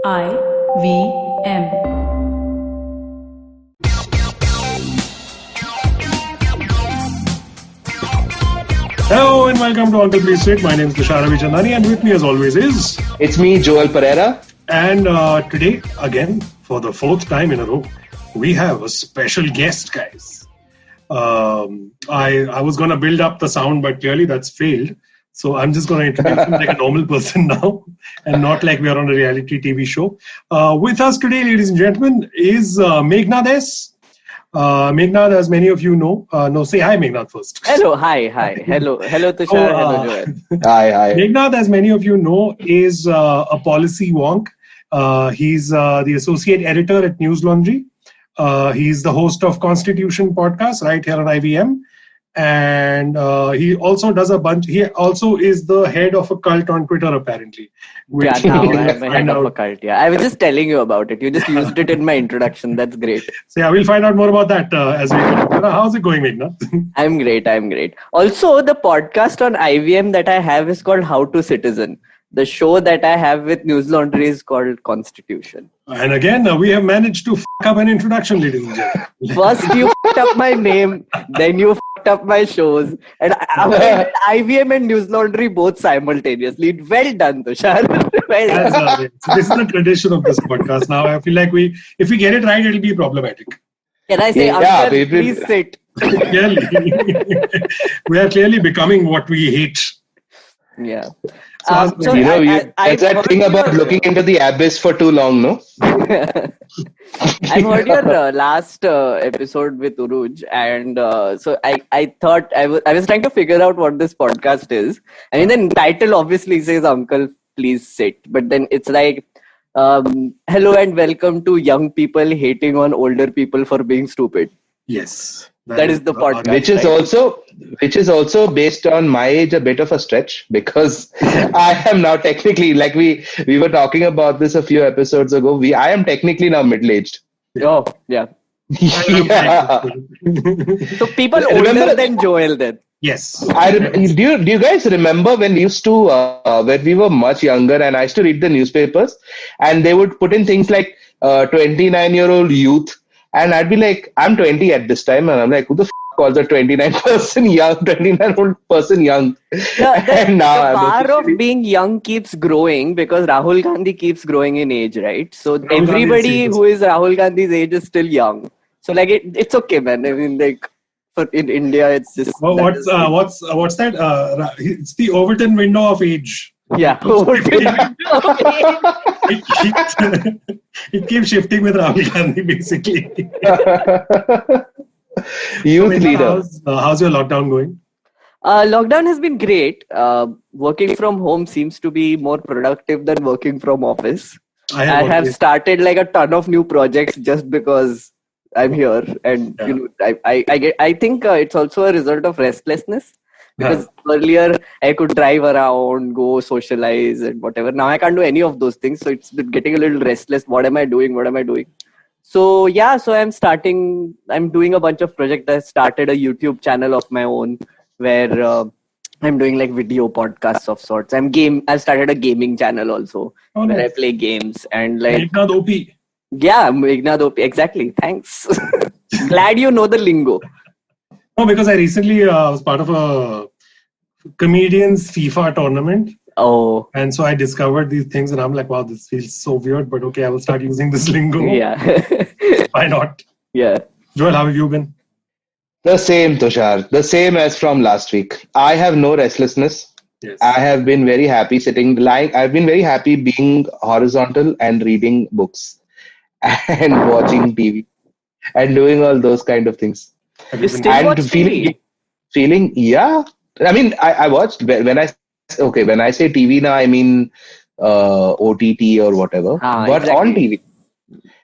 IVM. Hello and welcome to Uncle Please Sit. My name is Tushar Abhichandani and with me as always is... It's me, Joel Periera. And today, again, for the fourth time in a row, we have a special guest, guys. I was going to build up the sound, but clearly that's failed. So I'm just going to introduce him like a normal person now and not like we are on a reality TV show. With us today, ladies and gentlemen, is Meghnad S. Meghnad, as many of you know, say hi, Meghnad, first. Hello, hi. Hello, Tushar. Hello, Joel. Hi. Meghnad, as many of you know, is a policy wonk. He's the associate editor at News Laundry. He's the host of Constitution podcast right here on IVM. And he also does he also is the head of a cult on Twitter, apparently. Yeah, now I'm a head of a cult. Yeah, I was just telling you about it. You just used it in my introduction. That's great. So yeah, we'll find out more about that as we go. How's it going, Meghnad? I'm great. Also, the podcast on IVM that I have is called How to Citizen. The show that I have with News Laundry is called Constitution. And again, we have managed to f*** up an introduction, ladies and gentlemen. First you f***ed up my name, then you f***ed up my shows. And IVM and News Laundry both simultaneously. Well done, Tushar. Well done. So this is the tradition of this podcast. Now I feel like if we get it right, it'll be problematic. Can I say, Uncle, please sit. Clearly. We are clearly becoming what we hate. Yeah. That's that thing about looking into the abyss for too long, no? I heard your last episode with Uruj, and so I thought I was trying to figure out what this podcast is. I mean, the title obviously says "Uncle, please sit," but then it's like, "Hello and welcome to young people hating on older people for being stupid." Yes. That is the podcast. Which is also based on my age a bit of a stretch, because I am now technically, like we were talking about this a few episodes ago, I am technically now middle-aged. Oh, yeah. Yeah. So people older than Joel then. Yes. Do you guys remember when we used to, when we were much younger and I used to read the newspapers and they would put in things like 29-year-old youth, and I'd be like, I'm 20 at this time, and I'm like, who the f*** calls a 29-year-old person young? The bar of being young keeps growing because Rahul Gandhi keeps growing in age, right? So everybody who is Rahul Gandhi's age is still young. So like it's okay, man. I mean, like in India, it's just. Well, what's that? It's the Overton window of age. Yeah. It keeps shifting with Rahul Gandhi, basically. Youth leader. How's your lockdown going? Lockdown has been great. Working from home seems to be more productive than working from office. I have started like a ton of new projects just because I'm here, and I think it's also a result of restlessness. Because earlier I could drive around, go socialize and whatever. Now I can't do any of those things. So it's getting a little restless. What am I doing? So yeah, I'm doing a bunch of projects. I started a YouTube channel of my own where I'm doing like video podcasts of sorts. I've started a gaming channel also where I play games and like. Meghnad OP. Yeah, Meghnad OP. Exactly. Thanks. Glad you know the lingo. No, because I recently was part of a comedians FIFA tournament. Oh. And so I discovered these things and I'm like, wow, this feels so weird, but okay, I will start using this lingo. Yeah. Why not? Yeah. Joel, how have you been? The same, Tushar. The same as from last week. I have no restlessness. Yes. I have been very happy I've been very happy being horizontal and reading books and watching TV and doing all those kind of things. You still watch TV? Feeling, yeah. I mean, I watched when I say TV now, I mean OTT or whatever, but exactly. On TV.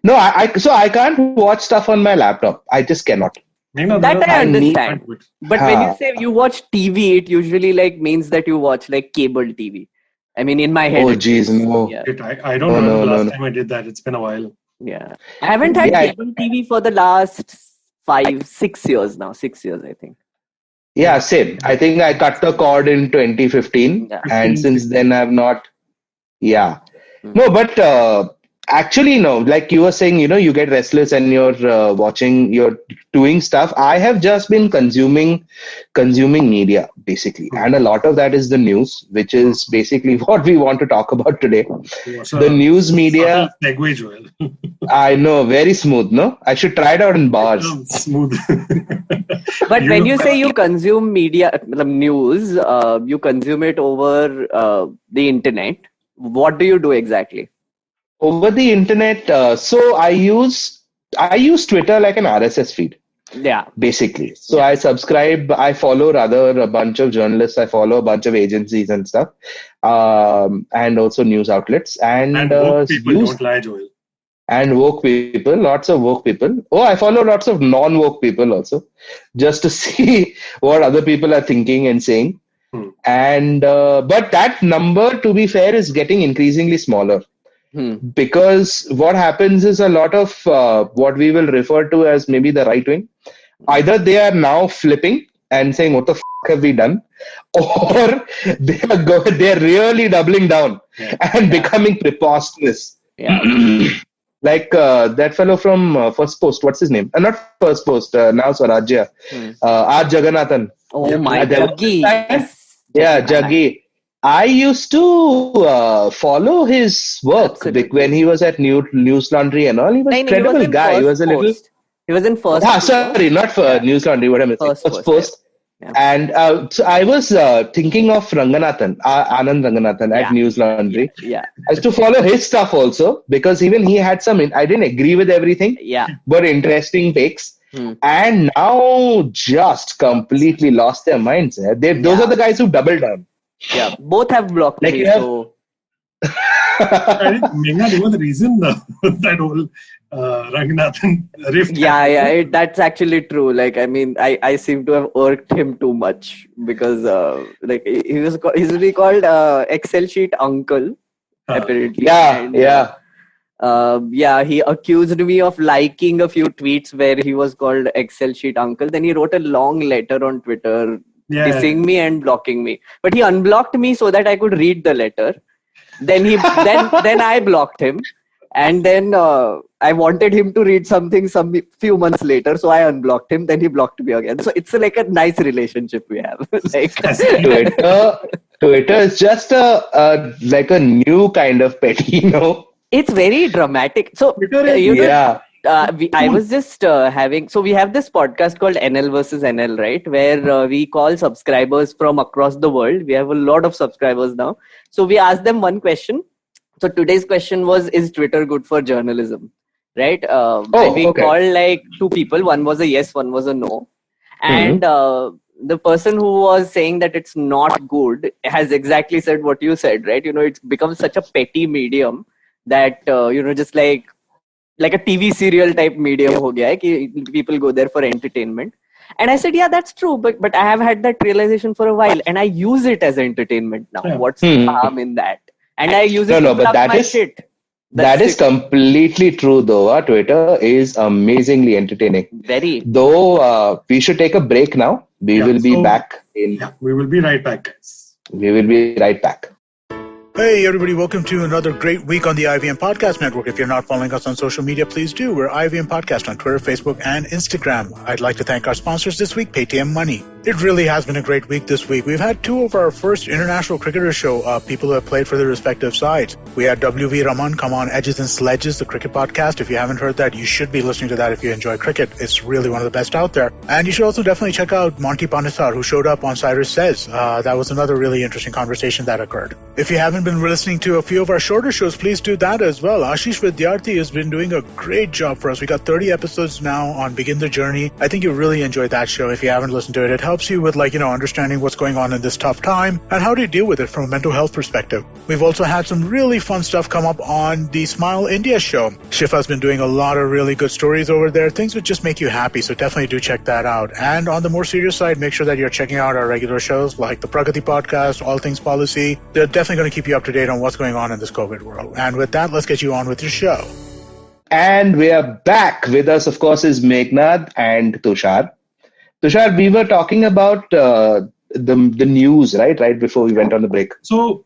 No, I can't watch stuff on my laptop. I just cannot. That I understand. But when you say you watch TV, it usually like means that you watch like cable TV. I mean, in my head. Oh, jeez, no. Yeah. I don't know the last time I did that. It's been a while. Yeah. I haven't had cable TV for the last 5-6 years now. 6 years, I think. Yeah, same. I think I cut the cord in 2015 and since then I've not. Yeah. No, but Actually, no. Like you were saying, you get restless and you're doing stuff. I have just been consuming media basically, and a lot of that is the news, which is basically what we want to talk about today. The news media. Segue, Joel. I know, very smooth. No, I should try it out in bars. Smooth. But when you say you consume media, news, you consume it over the internet. What do you do exactly? Over the internet, so I use Twitter like an RSS feed. Yeah. Basically. So I follow rather a bunch of journalists, I follow a bunch of agencies and stuff, and also news outlets. And woke people, don't lie, Joel. And woke people, lots of woke people. Oh, I follow lots of non-woke people also, just to see what other people are thinking and saying. And but that number, to be fair, is getting increasingly smaller. Because what happens is a lot of what we will refer to as maybe the right wing, either they are now flipping and saying, what the f have we done? Or they're really doubling down and becoming preposterous. Yeah. Like that fellow from First Post, what's his name? Not First Post, now Swarajya. R. Jagannathan. Oh my Jaggi. Yeah, Jaggi. I used to follow his work when he was at News Laundry and all. He was an incredible guy. He was a little. He was in First. Sorry, not for News Laundry. What am I saying? First Post. Yeah. And so I was thinking of Ranganathan, Anand Ranganathan at News Laundry. Yeah. I used to follow his stuff also, because even he had some. I didn't agree with everything. Yeah. But interesting takes. And now just completely lost their minds. Those are the guys who doubled down. Yeah, both have blocked me. So I think Meghnad, you were the reason that whole Ranganathan rift. Yeah, that's actually true. Like, I mean, I seem to have irked him too much because like he's called Excel sheet uncle apparently. He accused me of liking a few tweets where he was called Excel sheet uncle. Then he wrote a long letter on Twitter. Dissing me and blocking me, but he unblocked me so that I could read the letter. Then then I blocked him, and then I wanted him to read something few months later, so I unblocked him. Then he blocked me again. So it's like a nice relationship we have. Like Twitter is just like a new kind of petty, It's very dramatic. So I was just having, so we have this podcast called NL versus NL, right? Where we call subscribers from across the world. We have a lot of subscribers now. So we asked them one question. So today's question was, is Twitter good for journalism? Right? We called like two people. One was a yes, one was a no. And the person who was saying that it's not good has exactly said what you said, right? It's become such a petty medium that, just like a TV serial type medium ho gaya hai ki people go there for entertainment. And I said, yeah, that's true. But I have had that realization for a while and I use it as entertainment now. What's the harm in that? And I use it to plug my shit. That is completely true though. Twitter is amazingly entertaining. Very. Though we should take a break now. We will be back. We will be right back, guys. We will be right back. Hey everybody, welcome to another great week on the IVM Podcast Network. If you're not following us on social media, please do. We're IVM Podcast on Twitter, Facebook, and Instagram. I'd like to thank our sponsors this week, Paytm Money. It really has been a great week this week. We've had two of our first international cricketers show up, people who have played for their respective sides. We had W.V. Raman come on Edges and Sledges, the cricket podcast. If you haven't heard that, you should be listening to that if you enjoy cricket. It's really one of the best out there. And you should also definitely check out Monty Panesar, who showed up on Cyrus Says. That was another really interesting conversation that occurred. If you haven't been listening to a few of our shorter shows, please do that as well. Ashish Vidyarthi has been doing a great job for us. We got 30 episodes now on Begin the Journey. I think you really enjoyed that show. If you haven't listened to it, it helps you with understanding what's going on in this tough time and how to deal with it from a mental health perspective. We've also had some really fun stuff come up on the Smile India show. Shifa's been doing a lot of really good stories over there, things that just make you happy, so definitely do check that out. And on the more serious side, make sure that you're checking out our regular shows like the Pragati podcast, All Things Policy. They're definitely going to keep you up to date on what's going on in this COVID world. And with that, let's get you on with your show. And we are back. With us, of course, is Meghnad and Tushar. Tushar, we were talking about the news, right before we went on the break. So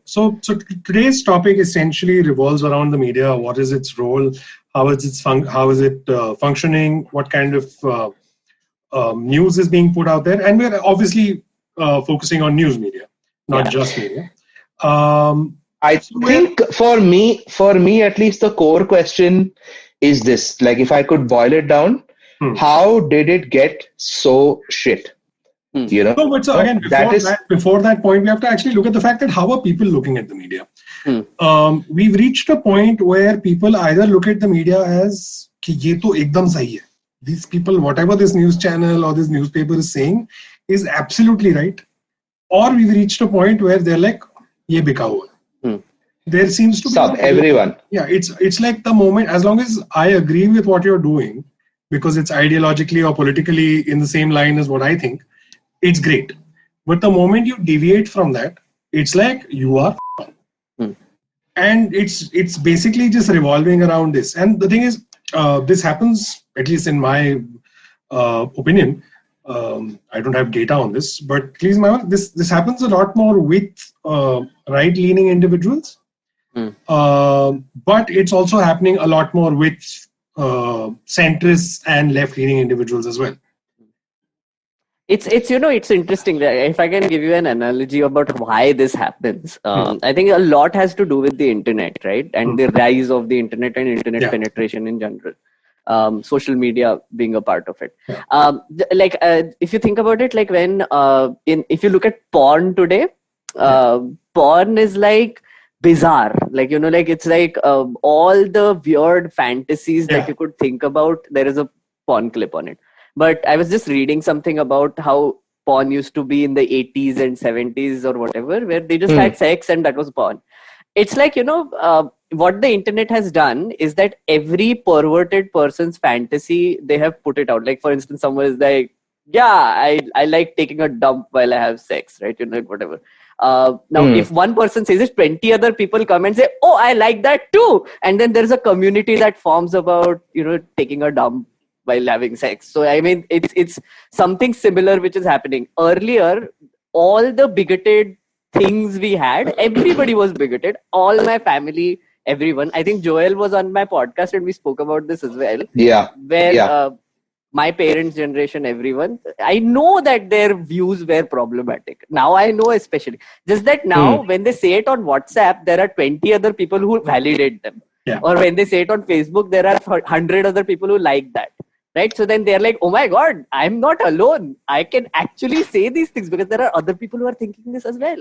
today's topic essentially revolves around the media. What is its role? How is it functioning? What kind of news is being put out there? And we're obviously focusing on news media, not just media. I think for me at least, the core question is this: like, if I could boil it down, how did it get so shit? You know. No, but so again, before that point, we have to actually look at the fact that how are people looking at the media? We've reached a point where people either look at the media as कि ये तो एकदम सही है. These people, whatever this news channel or this newspaper is saying, is absolutely right. Or we've reached a point where they're like, ये बिका हुआ. There seems to be everyone. Yeah, it's like the moment, as long as I agree with what you're doing, because it's ideologically or politically in the same line as what I think, it's great. But the moment you deviate from that, it's like you are and it's basically just revolving around this. And the thing is, this happens, at least in my opinion, I don't have data on this, but at least this happens a lot more with right-leaning individuals. But it's also happening a lot more with centrists and left-leaning individuals as well. It's it's interesting. If I can give you an analogy about why this happens, I think a lot has to do with the internet, right? And the rise of the internet and internet penetration in general. Social media being a part of it. If you think about it, like when if you look at porn today, porn is like bizarre. Like, like it's like all the weird fantasies that you could think about, there is a porn clip on it. But I was just reading something about how porn used to be in the 80s and 70s or whatever, where they just had sex and that was porn. It's like, what the internet has done is that every perverted person's fantasy, they have put it out. Like, for instance, someone is like, I like taking a dump while I have sex, right? Whatever. Now, if one person says it, 20 other people come and say, oh, I like that too. And then there's a community that forms about, taking a dump while having sex. So, I mean, it's something similar which is happening. Earlier, all the bigoted things we had, everybody was bigoted. All my family, everyone. I think Joel was on my podcast and we spoke about this as well. Yeah. Where my parents' generation, everyone, I know that their views were problematic. Now I know especially. Just that now when they say it on WhatsApp, there are 20 other people who validate them. Yeah. Or when they say it on Facebook, there are 100 other people who like that. Right? So then they're like, oh my God, I'm not alone. I can actually say these things because there are other people who are thinking this as well.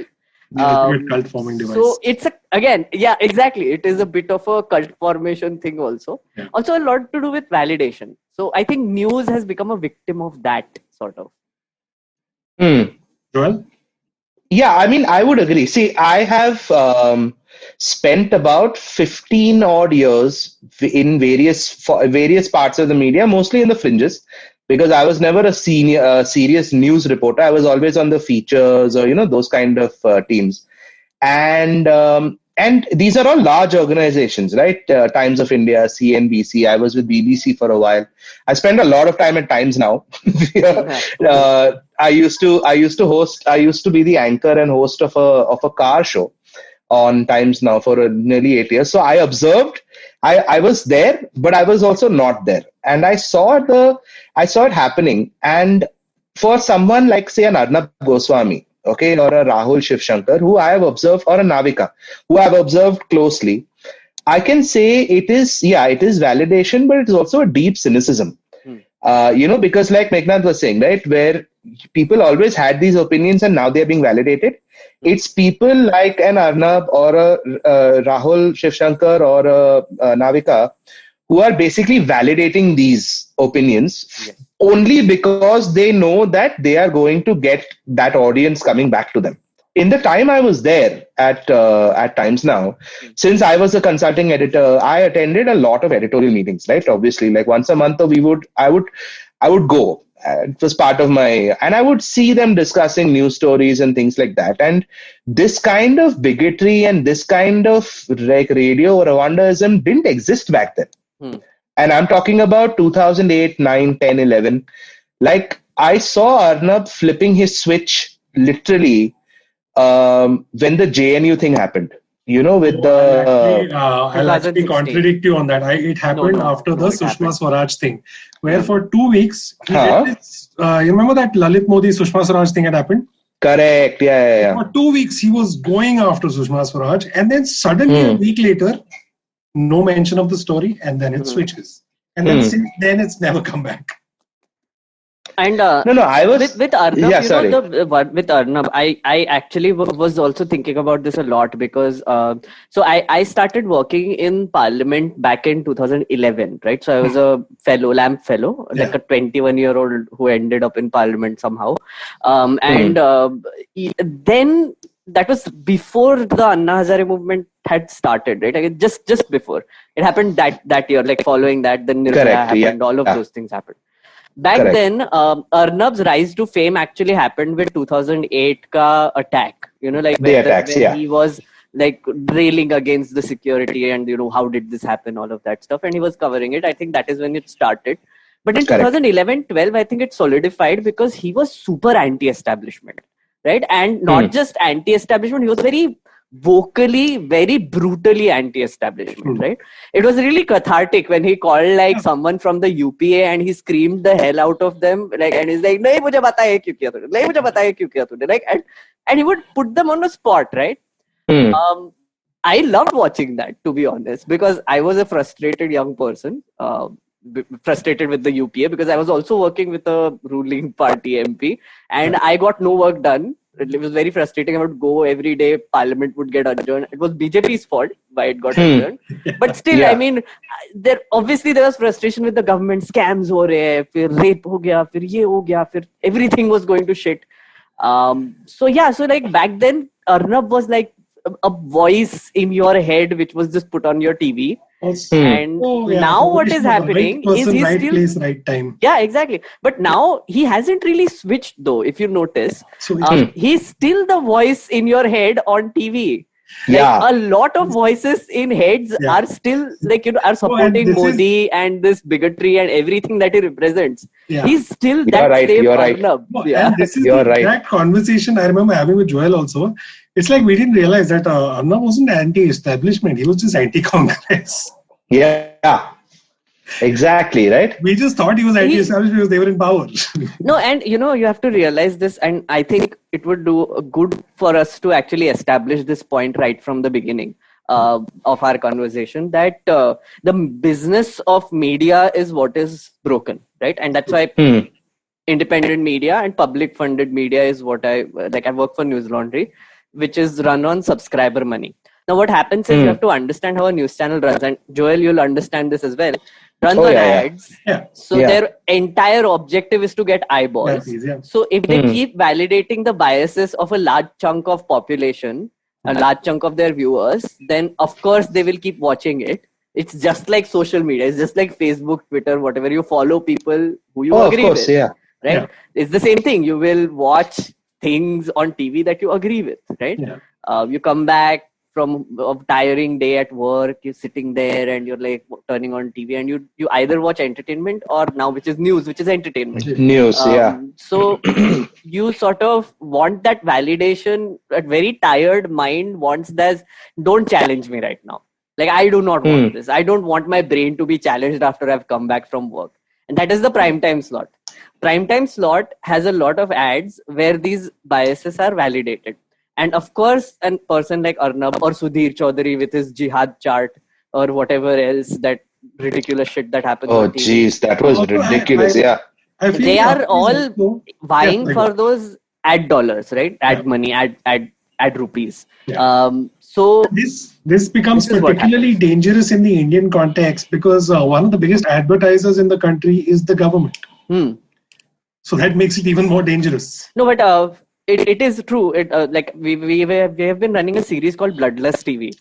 Cult forming device. So it's exactly. It is a bit of a cult formation thing also. Yeah. Also a lot to do with validation. So I think news has become a victim of that sort of. Joel? Yeah, I mean, I would agree. See, I have spent about 15 odd years in various parts of the media, mostly in the fringes, because I was never a serious news reporter. I was always on the features or, those kind of teams. And these are all large organizations, right? Times of India, CNBC. I was with BBC for a while. I spend a lot of time at Times now. I used to be the anchor and host of a car show on Times Now for nearly 8 years. So I observed. I was there, but I was also not there, and I saw it happening. And for someone like, say, an Arnab Goswami, okay, or a Rahul Shivshankar, who I have observed, or a Navika, who I have observed closely, I can say it is validation, but it is also a deep cynicism. Because like Meghnad was saying, right, where people always had these opinions and now they are being validated. It's people like an Arnab or a Rahul Shivshankar or a Navika who are basically validating these opinions only because they know that they are going to get that audience coming back to them. In the time I was there at Times Now, since I was a consulting editor, I attended a lot of editorial meetings, right? Obviously, like once a month, I would go. It was part of and I would see them discussing news stories and things like that. And this kind of bigotry and this kind of like radio Rwandaism didn't exist back then. And I'm talking about 2008, 9, 10, 11. Like I saw Arnab flipping his switch literally when the JNU thing happened. With I'll actually 2016. contradict you on that. It happened after the Sushma Swaraj thing, where for 2 weeks he did this. You remember that Lalit Modi Sushma Swaraj thing had happened? Correct. Yeah. For 2 weeks he was going after Sushma Swaraj, and then suddenly a week later, no mention of the story, and then it switches. And then since then it's never come back. And I was with Arnab, yeah, sorry. With Arnab, I actually was also thinking about this a lot because so I started working in Parliament back in 2011, right? So I was a LAMP fellow, like a 21-year-old who ended up in Parliament somehow, and then that was before the Anna Hazare movement had started, right? Like just before it happened that year, like following that, the Nirbhaya happened, all of those things happened. Back then, Arnab's rise to fame actually happened with 2008 ka attack. Like when he was like railing against the security and how did this happen, all of that stuff, and he was covering it. I think that is when it started. But in 2011-12, I think it solidified because he was super anti-establishment, right? And not just anti-establishment, he was very vocally, very brutally anti-establishment, right? It was really cathartic when he called like someone from the UPA and he screamed the hell out of them, like, and he's like, "Nahi mujhe bata hai kyun kiya tune? Nahi mujhe bata hai kyun kiya tune?" Like, and he would put them on the spot, right? I loved watching that, to be honest, because I was a frustrated young person, frustrated with the UPA because I was also working with a ruling party MP and I got no work done. It was very frustrating. I would go every day. Parliament would get adjourned. It was BJP's fault why it got adjourned. But still, I mean, there was frustration with the government. Scams ho rahe hai, fir rape ho gaya, fir ye ho gaya, fir everything was going to shit. So like back then, Arnab was like a voice in your head which was just put on your TV. And now what is happening is he's right still place, right time. Yeah, exactly. But now he hasn't really switched though. If you notice, he's still the voice in your head on TV. Like a lot of voices in heads are still like are supporting Modi and this bigotry and everything that he represents. He's still that same Arnab. And this is that conversation I remember having with Joel also. It's like we didn't realize that Arnab wasn't anti-establishment. He was just anti-Congress. Yeah. Exactly, right? We just thought he was anti-establishment because they were in power. No, and you have to realize this, and I think it would do good for us to actually establish this point right from the beginning of our conversation, that the business of media is what is broken, right? And that's why independent media and public funded media is what I work for News Laundry, which is run on subscriber money. Now, what happens is you have to understand how a news channel runs, and Joel, you'll understand this as well. Runs on ads. So their entire objective is to get eyeballs. So if they keep validating the biases of a large chunk of population, a large chunk of their viewers, then of course they will keep watching it. It's just like social media. It's just like Facebook, Twitter, whatever. You follow people who you agree with. Right? It's the same thing. You will watch things on TV that you agree with, right? You come back from a tiring day at work, you're sitting there and you're like turning on TV and you either watch entertainment or now which is news, which is entertainment. So you sort of want that validation. A very tired mind wants that. Don't challenge me right now. Like, I do not want this. I don't want my brain to be challenged after I've come back from work. And that is the primetime slot. Primetime slot has a lot of ads where these biases are validated. And of course, a person like Arnab or Sudhir Chaudhary with his jihad chart or whatever else, that ridiculous shit that happens. Oh, jeez, that was ridiculous. They are all vying for those ad dollars, right? Ad money, ad rupees. So this becomes particularly dangerous in the Indian context because one of the biggest advertisers in the country is the government. So that makes it even more dangerous. No, but it is true. Like we have been running a series called Bloodless TV.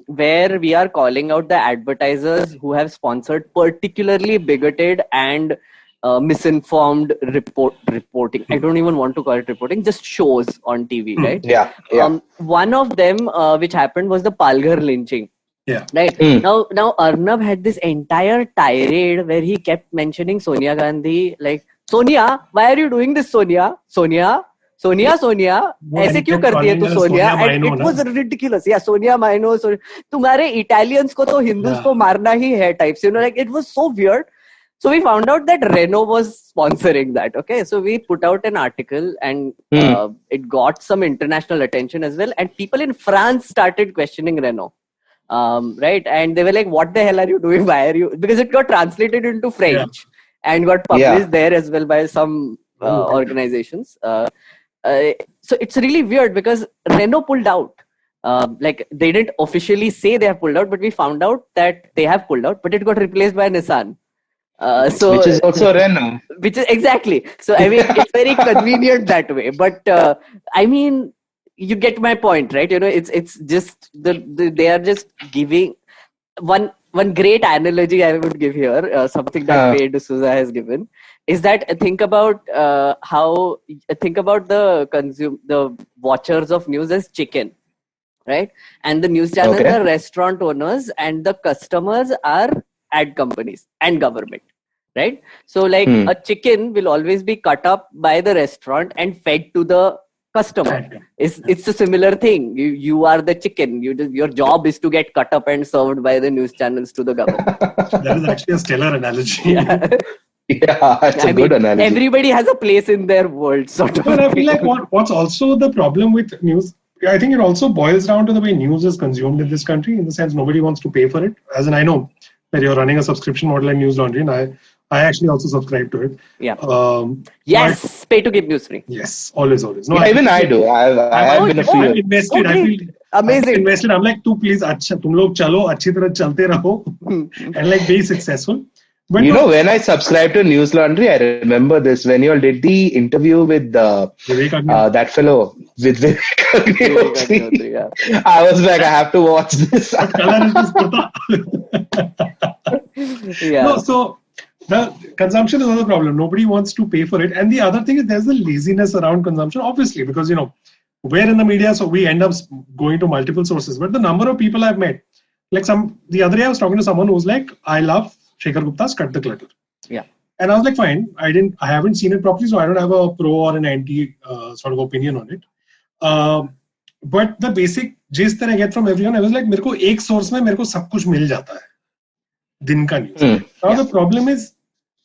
Where we are calling out the advertisers who have sponsored particularly bigoted and misinformed reporting. I don't even want to call it reporting, just shows on TV, right? One of them which happened was the Palghar lynching. Right. Now Arnab had this entire tirade where he kept mentioning Sonia Gandhi, like, Sonia, why are you doing this, Sonia? Sonia, Sonia ऐसे क्यों करती है तू Sonia? And it was ridiculous. या सोनिया माइनो, तुम्हारे Italians को तो Hindus को मारना ही है types, you know, like it was so weird. So we found out that Renault was sponsoring that. Okay, so we put out an article and it got some international attention as well. And people in France started questioning Renault, right? And they were like, "What the hell are you doing? Why are you?" Because it got translated into French and got published there as well by some organizations. So it's really weird because Renault pulled out. Like they didn't officially say they have pulled out, but we found out that they have pulled out. But it got replaced by Nissan. So which is also Renault. Which is exactly. So I mean, it's very convenient that way. But I mean, you get my point, right? You know, it's just they are just giving one great analogy I would give here. Something that Pedro D'Souza has given is that think about the watchers of news as chicken, right? And the news channels are restaurant owners, and the customers are ad companies and government, right? So like a chicken will always be cut up by the restaurant and fed to the customer. It's a similar thing. You are the chicken. Your job is to get cut up and served by the news channels to the government. That is actually a stellar analogy. Yeah, it's a good analogy. Everybody has a place in their world, sort of. But I feel like what's also the problem with news, I think it also boils down to the way news is consumed in this country, in the sense nobody wants to pay for it. As in, I know that you're running a subscription model in News Laundry, and I actually also subscribe to it. Yeah. Yes, pay to keep news free. Yes, always. No, even I do. I have been a few. Invested. I feel amazing. Invested. I'm like, please, tum log chalo, achhi tarah chalte raho, and like be successful. But you know, when I subscribed to News Laundry, I remember this when you all did the interview with that fellow with Vivek Agnihotri. I was like, I have to watch this. What color is this kurta? No, so the consumption is another problem. Nobody wants to pay for it. And the other thing is there's the laziness around consumption, obviously, because, you know, we're in the media, so we end up going to multiple sources. But the number of people I've met, like the other day I was talking to someone who was like, I love Shekhar Gupta's Cut the Clutter. Yeah. And I was like, fine, I haven't seen it properly, so I don't have a pro or an anti sort of opinion on it. But the basic gist that I get from everyone, I was like, मेरे को एक source में मेरे को सब कुछ मिल जाता है दिन का news. Now the problem is,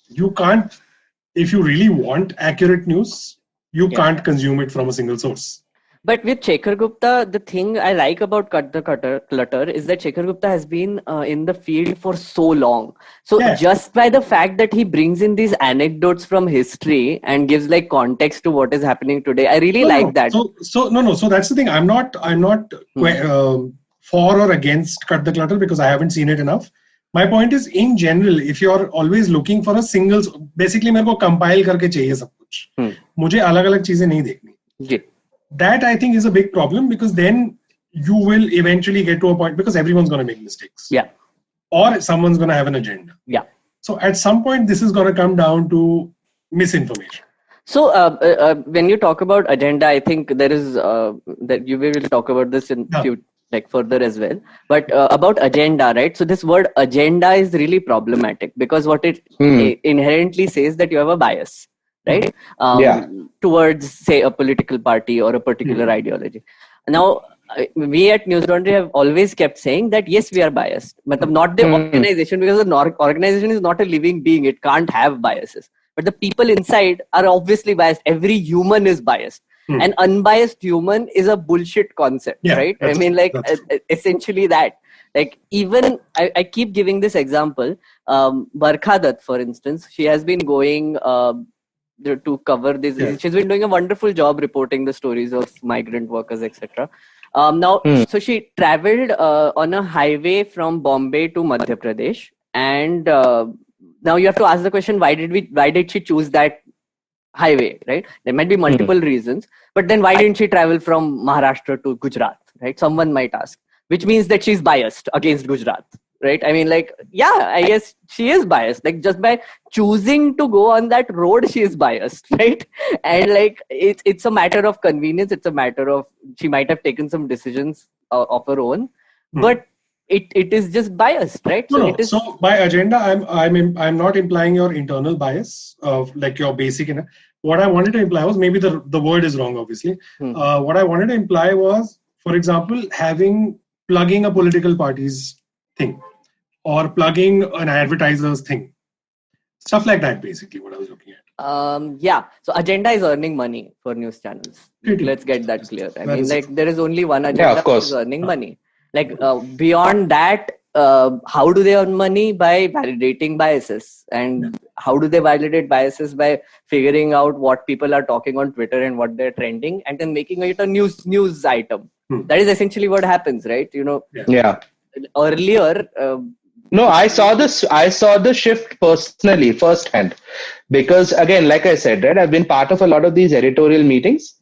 you can't, if you really want accurate news, you can't consume it from a single source. But with Shekhar Gupta, the thing I like about Cut the Clutter is that Shekhar Gupta has been in the field for so long. So just by the fact that he brings in these anecdotes from history and gives like context to what is happening today, I really like that. So that's the thing. I'm not for or against Cut the Clutter because I haven't seen it enough. My point is, in general, if you're always looking for a single, basically मेरे को compile करके चाहिए सब कुछ. मुझे अलग-अलग चीजें नहीं देखनी. That I think is a big problem because then you will eventually get to a point because everyone's going to make mistakes. Yeah. Or someone's going to have an agenda. Yeah. So at some point, this is going to come down to misinformation. So when you talk about agenda, I think there is that you will talk about this in like further as well. But about agenda, right? So this word agenda is really problematic because what it inherently says that you have a bias. Right? Towards, say, a political party or a particular ideology. Now, we at News Laundry have always kept saying that, yes, we are biased. But not the organization, because the organization is not a living being. It can't have biases. But the people inside are obviously biased. Every human is biased. An unbiased human is a bullshit concept, right? I mean, like, essentially that. Like, even, I keep giving this example. Barkha Dutt, for instance, she has been going... to cover this. She's been doing a wonderful job reporting the stories of migrant workers, etc. So she traveled on a highway from Bombay to Madhya Pradesh, and now you have to ask the question: why did she choose that highway? Right? There might be multiple reasons, but then why didn't she travel from Maharashtra to Gujarat? Right? Someone might ask, which means that she's biased against Gujarat. Right? I mean, like, I guess she is biased. Like, just by choosing to go on that road, she is biased, right? And like, it's a matter of convenience. It's a matter of she might have taken some decisions of her own, but it is just biased, right? So by agenda, I'm not implying your internal bias of like your basic. what I wanted to imply was, maybe the word is wrong, obviously. What I wanted to imply was, for example, plugging a political party's thing or plugging an advertiser's thing. Stuff like that, basically, what I was looking at. Yeah. So agenda is earning money for news channels. Let's get that clear. I mean, like, there is only one agenda, which is earning money. Like, beyond that, how do they earn money? By validating biases. And how do they validate biases? By figuring out what people are talking on Twitter and what they're trending, and then making it a news item. That is essentially what happens, right? You know. Yeah. Earlier. No, I saw this. I saw the shift personally, firsthand, because again, like I said, right, I've been part of a lot of these editorial meetings.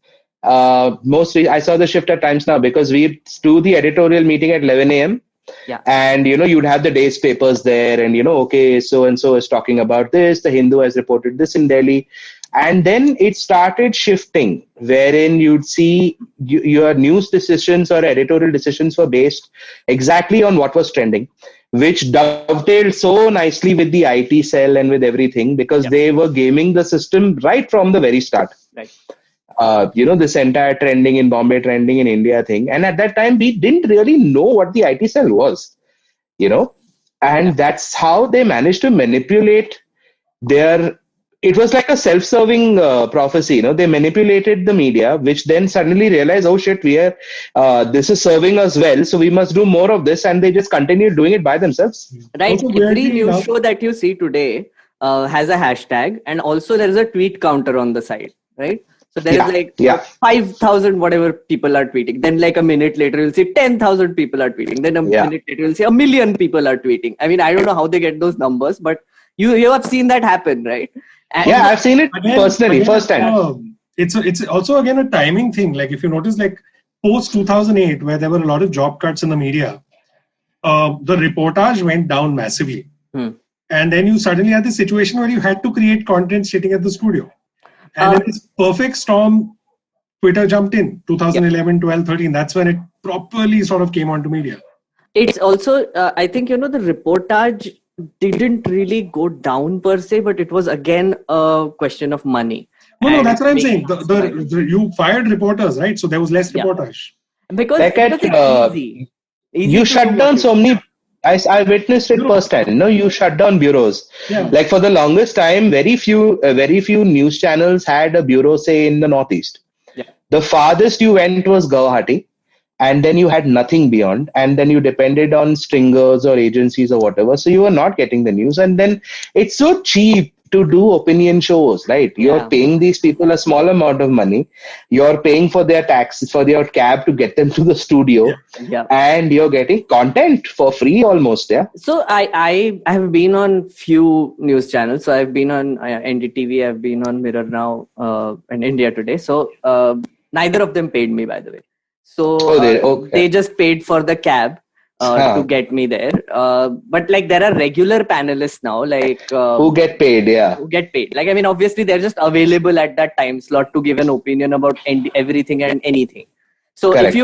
Mostly, I saw the shift at times now, because we do the editorial meeting at 11 a.m. Yeah. And you'd have the day's papers there, and okay, so and so is talking about this. The Hindu has reported this in Delhi, and then it started shifting, wherein you'd see your news decisions or editorial decisions were based exactly on what was trending, which dovetailed so nicely with the IT cell and with everything, because they were gaming the system right from the very start. Right. This entire trending in Bombay, trending in India thing. And at that time, we didn't really know what the IT cell was, and that's how they managed to manipulate it was like a self-serving prophecy. They manipulated the media, which then suddenly realized, oh shit, this is serving us well, so we must do more of this, and they just continued doing it by themselves. Right. Every news show that you see today has a hashtag, and also there is a tweet counter on the side, right? So there is 5,000 whatever people are tweeting. Then like a minute later, you'll see 10,000 people are tweeting. Then a minute later, you'll see 1 million people are tweeting. I mean, I don't know how they get those numbers, but you have seen that happen, right? And I've seen it personally, first time. It's also, again, a timing thing. Like, if you notice, like, post 2008, where there were a lot of job cuts in the media, the reportage went down massively. And then you suddenly had this situation where you had to create content sitting at the studio. And in this perfect storm, Twitter jumped in 2011, 12, 13. That's when it properly sort of came onto media. It's also, I think, the reportage didn't really go down per se, but it was again a question of money. No, that's what I'm saying. You fired reporters, right? So there was less reportage. Because it's easy. You shut down so many. I witnessed it firsthand. You shut down bureaus. Yeah. Like, for the longest time, very few news channels had a bureau, say, in the Northeast. Yeah. The farthest you went was Guwahati, and then you had nothing beyond, and then you depended on stringers or agencies or whatever. So you were not getting the news, and then it's so cheap to do opinion shows, right? You're paying these people a small amount of money. You're paying for their tax, for their cab to get them to the studio, and you're getting content for free almost. Yeah. So I have been on few news channels. So I've been on NDTV, I've been on Mirror Now, and India Today. So neither of them paid me, by the way. So they just paid for the cab to get me there. But like, there are regular panelists now, like who get paid, who get paid. Like, I mean, obviously they're just available at that time slot to give an opinion about everything and anything. So if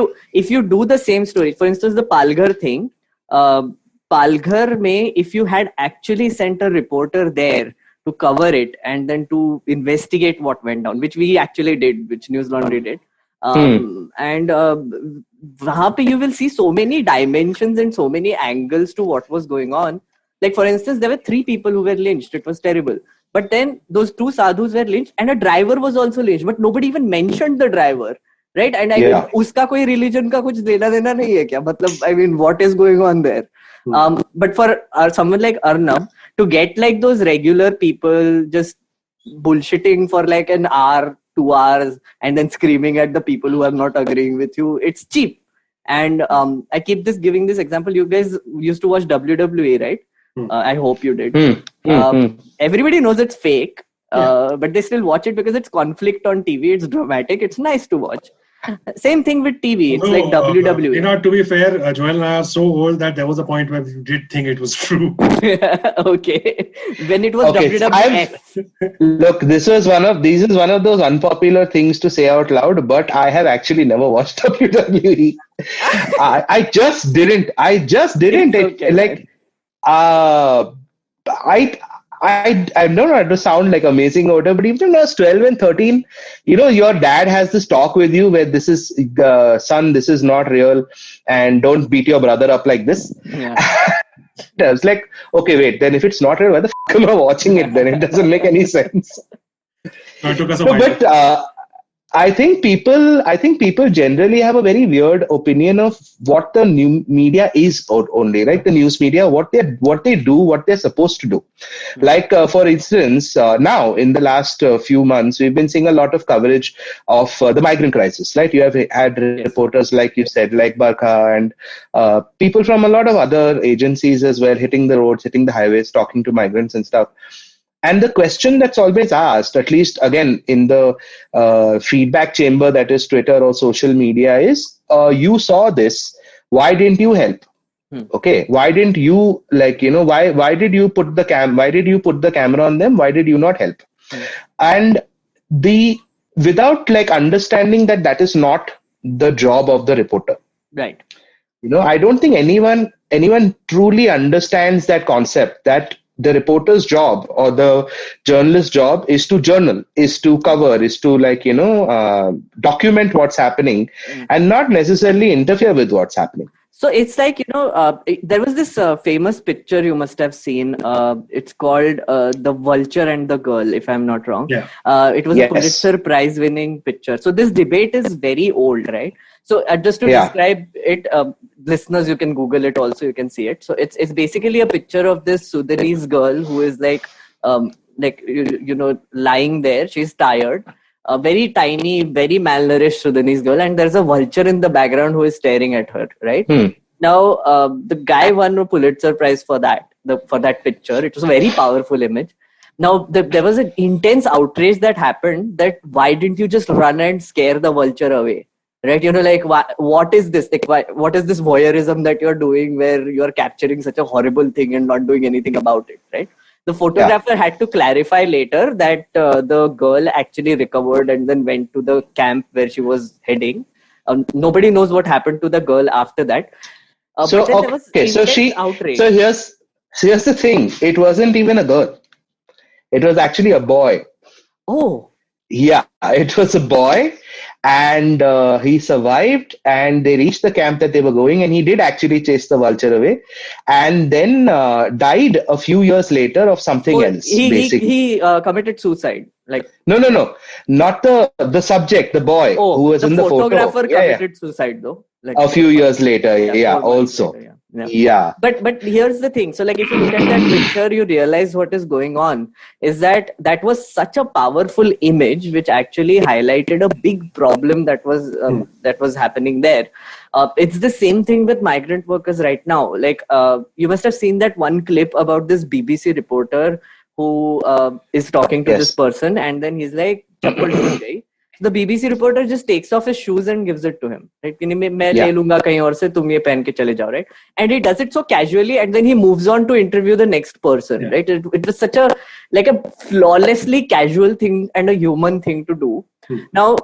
you do the same story, for instance, the Palghar thing, Palghar mein, if you had actually sent a reporter there to cover it and then to investigate what went down, which we actually did, which News Laundry did. And wahan pe you will see so many dimensions and so many angles to what was going on. Like, for instance, there were 3 people who were lynched. It was terrible. But then those 2 sadhus were lynched, and a driver was also lynched, but nobody even mentioned the driver, right? And I mean, uska koi religion ka kuch lena dena nahi hai kya? Matlab, I mean, what is going on there? But for someone like Arnab to get like those regular people just bullshitting for like an hour, 2 hours, and then screaming at the people who are not agreeing with you, it's cheap. And I keep giving this example. You guys used to watch WWE, right? I hope you did. Everybody knows it's fake, but they still watch it because it's conflict on TV. It's dramatic. It's nice to watch. Same thing with TV. It's like WWE. To be fair, Joel and I are so old that there was a point where we did think it was true. Okay. When it was WWF. Look, this is one of those unpopular things to say out loud, but I have actually never watched WWE. I just didn't. Okay. I don't know how to sound like amazing order, but even when I was 12 and 13, your dad has this talk with you where this is, son, this is not real, and don't beat your brother up like this. Yeah. I was like, okay, wait, then if it's not real, why the f am I watching it then? It doesn't make any sense. It took us a No, while. but I think people generally have a very weird opinion of what the new media is only, right? The news media, what they do, what they're supposed to do. Like, for instance, now in the last few months, we've been seeing a lot of coverage of the migrant crisis, right? You have had reporters, like you said, like Barkha, and people from a lot of other agencies as well, hitting the roads, hitting the highways, talking to migrants and stuff. And the question that's always asked, at least again in the feedback chamber that is Twitter or social media, is you saw this, why didn't you help? Okay, why didn't you, why did you put the camera on them? Why did you not help? And without understanding that is not the job of the reporter. Right. I don't think anyone truly understands that concept, that the reporter's job or the journalist's job is to journal, is to cover, is to document what's happening and not necessarily interfere with what's happening. So it's like, there was this famous picture you must have seen. It's called The Vulture and the Girl, if I'm not wrong. Yeah. It was a Pulitzer Prize winning picture. So this debate is very old, right? So just to describe it, listeners, you can Google it also, you can see it. So it's basically a picture of this Sudanese girl who is lying there. She's tired. A very tiny, very malnourished Sudanese girl, and there's a vulture in the background who is staring at her, right? Now, the guy won a Pulitzer Prize for that picture. It was a very powerful image. Now, there was an intense outrage that happened, that why didn't you just run and scare the vulture away? Right? What is this? What is this voyeurism that you're doing where you're capturing such a horrible thing and not doing anything about it, right? The photographer had to clarify later that the girl actually recovered and then went to the camp where she was heading. Nobody knows what happened to the girl after that. So here's the thing. It wasn't even a girl. It was actually a boy. Oh. Yeah, it was a boy, and he survived, and they reached the camp that they were going, and he did actually chase the vulture away, and then died a few years later of something else. He committed suicide. No, not the subject, the boy who was in the photo. The photographer committed suicide though. A few years later, also. Later, But here's the thing. So if you look at that picture, you realize what is going on is that was such a powerful image which actually highlighted a big problem that was happening there. It's the same thing with migrant workers right now. You must have seen that one clip about this BBC reporter who is talking to this person, and then he's like, "Chappal tool gayi." The BBC reporter just takes off his shoes and gives it to him. Right? मैं ले लूँगा कहीं और से, तुम ये पहन के चले जाओ, right? And he does it so casually, and then he moves on to interview the next person, right? It was such a flawlessly casual thing and a human thing to do. Now,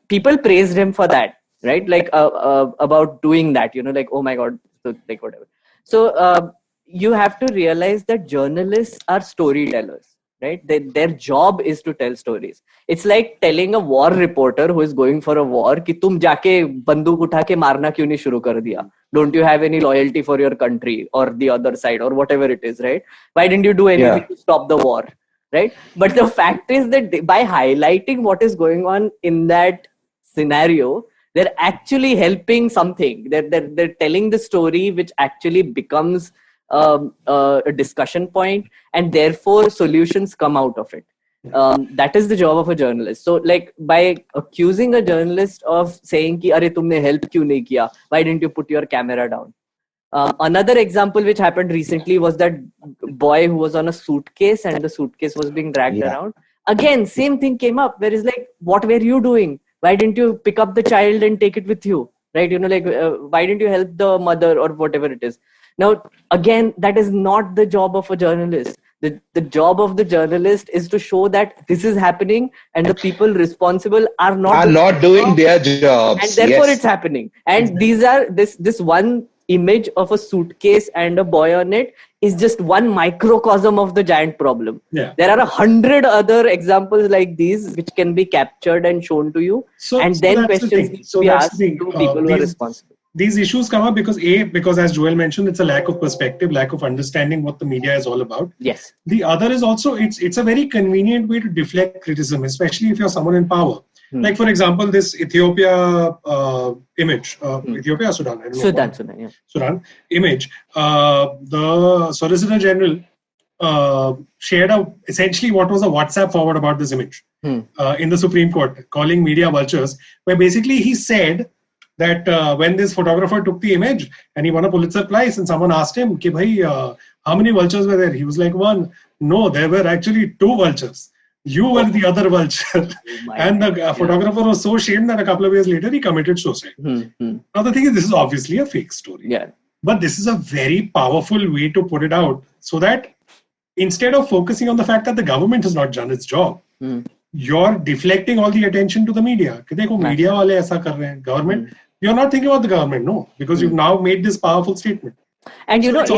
people praised him for that, right? About doing that, oh my God, so, whatever. So you have to realize that journalists are storytellers. Right? Their job is to tell stories. It's like telling a war reporter who is going for a war कि तुम जाके बंदूक उठा के मारना क्यों नहीं शुरू कर दिया? Don't you have any loyalty for your country or the other side or whatever it is, right? Why didn't you do anything to stop the war, right? But the fact is that by highlighting what is going on in that scenario, they're actually helping something. They're telling the story which actually becomes a discussion point, and therefore solutions come out of it. That is the job of a journalist. So by accusing a journalist of saying ki अरे तुमने help क्यों नहीं किया, why didn't you put your camera down? Another example which happened recently was that boy who was on a suitcase and the suitcase was being dragged around. Again, same thing came up where it's what were you doing? Why didn't you pick up the child and take it with you? Right? Why didn't you help the mother or whatever it is? Now, again, that is not the job of a journalist. The job of the journalist is to show that this is happening and the people responsible are not doing their jobs. And therefore it's happening. And these are this one image of a suitcase and a boy on it is just one microcosm of the giant problem. Yeah. There are 100 other examples like these which can be captured and shown to you. Then questions need to be asked to people who are responsible. These issues come up because as Joel mentioned, it's a lack of perspective, lack of understanding what the media is all about. Yes. The other is also, it's a very convenient way to deflect criticism, especially if you're someone in power. Like, for example, this Ethiopia image, Ethiopia or Sudan? I don't know. Sudan, Sudan image. The Solicitor General shared essentially what was a WhatsApp forward about this image in the Supreme Court, calling media vultures, where basically he said that when this photographer took the image and he won a Pulitzer Prize, and someone asked him, Ki bhai, how many vultures were there? He was like, one. No, there were actually two vultures. You were the other vulture. And the photographer was so ashamed that a couple of years later he committed suicide. Now the thing is, this is obviously a fake story. Yeah. But this is a very powerful way to put it out, so that instead of focusing on the fact that the government has not done its job, you're deflecting all the attention to the media. Media wale aisa kar rahe hain. Government, you're not thinking about the government, no, because you've now made this powerful statement. And it's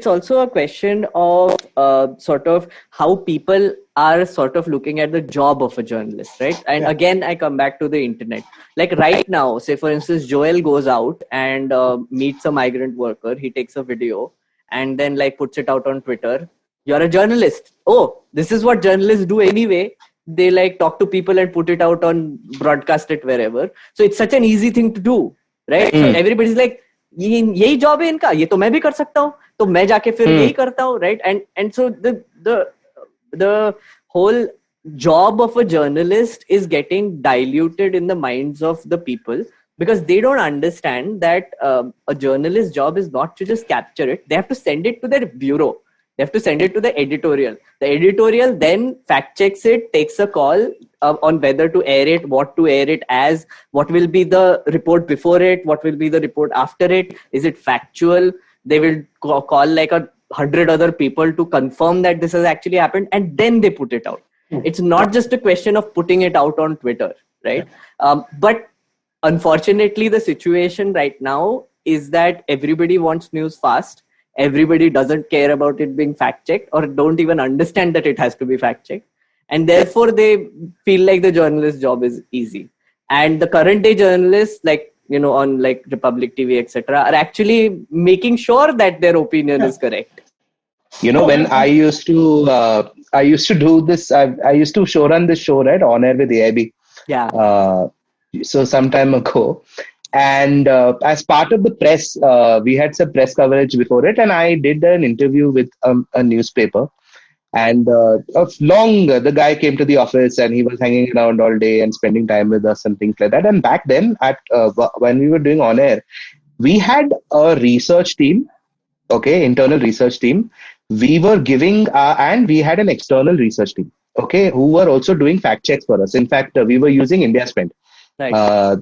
also a question of sort of how people are sort of looking at the job of a journalist, right? And again, I come back to the internet. Like right now, say for instance, Joel goes out and meets a migrant worker. He takes a video and then like puts it out on Twitter. You're a journalist. Oh, this is what journalists do anyway. They like talk to people and put it out on, broadcast it wherever. So it's such an easy thing to do, right? So everybody's like, यही job है इनका, ये तो मैं भी कर सकता हूँ, तो मैं जाके फिर यही करता हूँ, right? And so the whole job of a journalist is getting diluted in the minds of the people, because they don't understand that a journalist's job is not to just capture it. They have to send it to their bureau. They have to send it to the editorial. The editorial then fact checks it, takes a call on whether to air it, what to air it as, what will be the report before it, what will be the report after it. Is it factual? They will call like 100 other people to confirm that this has actually happened, and then they put it out. It's not just a question of putting it out on Twitter, right? But unfortunately, the situation right now is that everybody wants news fast. Everybody doesn't care about it being fact-checked, or don't even understand that it has to be fact-checked. And therefore, they feel like the journalist's job is easy. And the current day journalists, like, on like Republic TV, etc., are actually making sure that their opinion is correct. When I used to do this, I used to run this show, right, On Air with AIB. Yeah. So some time ago. And as part of the press, we had some press coverage before it, and I did an interview with a newspaper. And the guy came to the office and he was hanging around all day and spending time with us and things like that. And back then, when we were doing On Air, we had a research team, internal research team. We were giving, and we had an external research team, who were also doing fact checks for us. In fact, we were using India Spent. Right.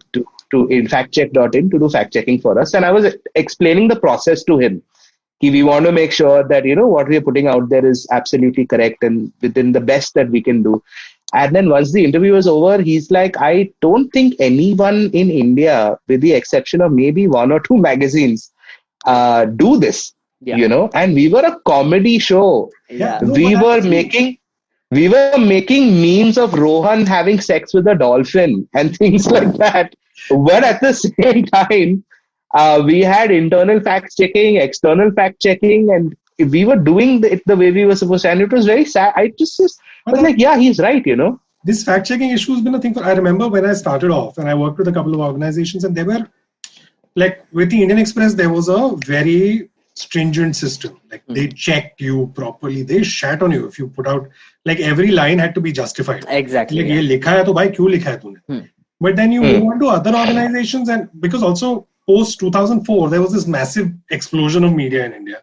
To in factcheck.in to do fact checking for us, and I was explaining the process to him. We want to make sure that what we are putting out there is absolutely correct and within the best that we can do. And then once the interview was over, he's like, I don't think anyone in India, with the exception of maybe one or two magazines, do this. And we were a comedy show. Yeah. We were making memes of Rohan having sex with a dolphin and things like that. But at the same time, we had internal fact checking, external fact checking, and we were doing it the way we were supposed to. And it was very sad. I was like, yeah, he's right, This fact checking issue has been a thing I remember when I started off and I worked with a couple of organizations, and they were like, with the Indian Express, there was a very stringent system. Like they checked you properly. They shat on you if you put out, like every line had to be justified. Exactly. Like, ye likha hai to bhai, kyun likha hai tune? But then you move on to other organizations, and because also post 2004, there was this massive explosion of media in India,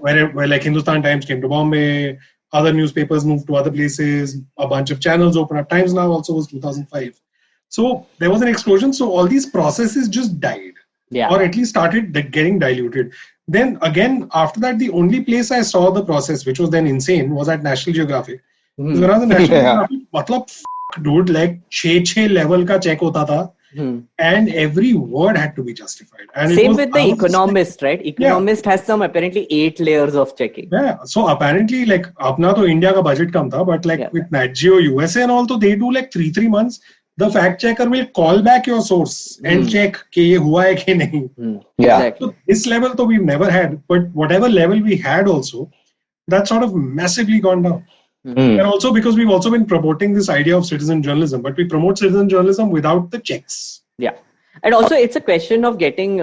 where like Hindustan Times came to Bombay, other newspapers moved to other places, a bunch of channels opened up. Times Now also was 2005. So there was an explosion. So all these processes just died, or at least started getting diluted. Then again, after that, the only place I saw the process, which was then insane, was at National Geographic. When I was at National Geographic, dude, like 6 level का check होता था And every word had to be justified. And same with the Economist, right? Economist has some apparently 8 layers of checking. Yeah. So apparently, like, apna to India ka budget kam tha, but like with Nat Geo USA and all, so they do like 3 months. The fact checker will call back your source and check कि ये हुआ है कि नहीं. Exactly. So this level though we've never had, but whatever level we had also, that's sort of massively gone down. And also because we've also been promoting this idea of citizen journalism, but we promote citizen journalism without the checks. Yeah. And also it's a question of getting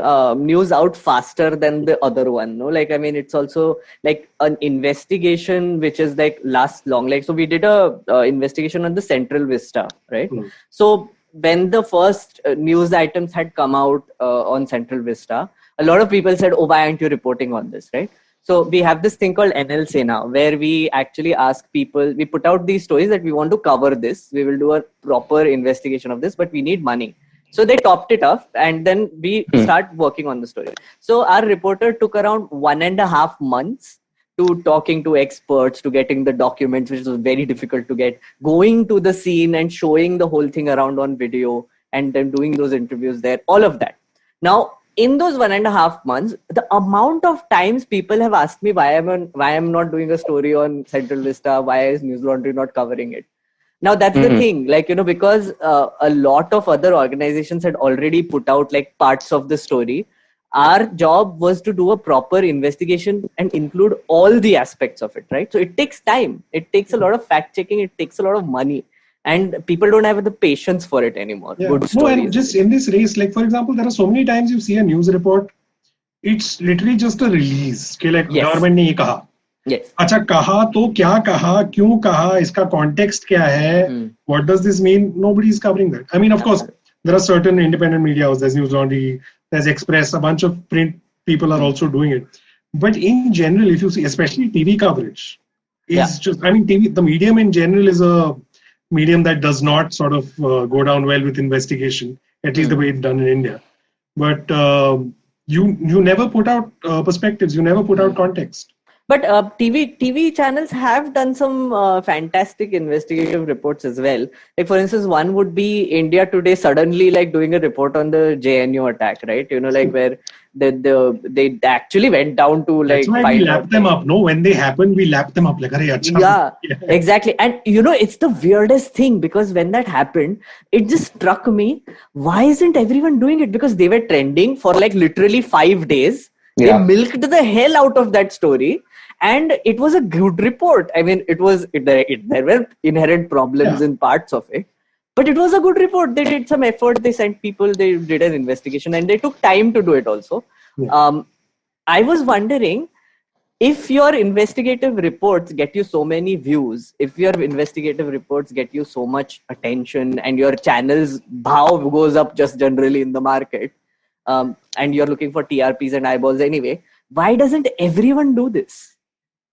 news out faster than the other one. No, like, I mean, it's also like an investigation which is like lasts long. Like, so we did a investigation on the Central Vista, right? So when the first news items had come out on Central Vista, a lot of people said, oh, why aren't you reporting on this, right? So we have this thing called NL Sena, where we actually ask people, we put out these stories that we want to cover this. We will do a proper investigation of this, but we need money. So they topped it up and then we start working on the story. So our reporter took around 1.5 months to talking to experts, to getting the documents, which was very difficult to get, going to the scene and showing the whole thing around on video and then doing those interviews there, all of that. Now, in those 1.5 months, the amount of times people have asked me why I'm not doing a story on Central Vista, why is News Laundry not covering it? Now, that's the thing, like, you know, because a lot of other organizations had already put out like parts of the story. Our job was to do a proper investigation and include all the aspects of it, right? So it takes time. It takes a lot of fact checking. It takes a lot of money. And people don't have the patience for it anymore. Yeah. Good stories. No, and just in this race, like, for example, there are so many times you see a news report, it's literally just a release. Okay, like, government ने ये कहा. Yes. अच्छा कहा तो क्या कहा, क्यों कहा, इसका context क्या है, what does this mean? Nobody is covering that. I mean, of course, there are certain independent media houses, there's News Laundry, there's Express, a bunch of print people are also doing it. But in general, if you see, especially TV coverage, is just, I mean, TV, the medium in general is a medium that does not sort of go down well with investigation, at least the way it's done in India. But you never put out perspectives, you never put out context. But TV channels have done some fantastic investigative reports as well. Like, for instance, one would be India Today suddenly like doing a report on the JNU attack, right? You know, like where they actually went down to like. That's why we lap them up. No, when they happen, we lap them up. Like, yeah, exactly. And you know, it's the weirdest thing because when that happened, it just struck me. Why isn't everyone doing it? Because they were trending for like literally 5 days. They milked the hell out of that story. And it was a good report. I mean, there were inherent problems in parts of it, but it was a good report. They did some effort. They sent people. They did an investigation, and they took time to do it also. Yeah. I was wondering if your investigative reports get you so many views, if your investigative reports get you so much attention, and your channel's bhav goes up just generally in the market, and you're looking for TRPs and eyeballs anyway. Why doesn't everyone do this?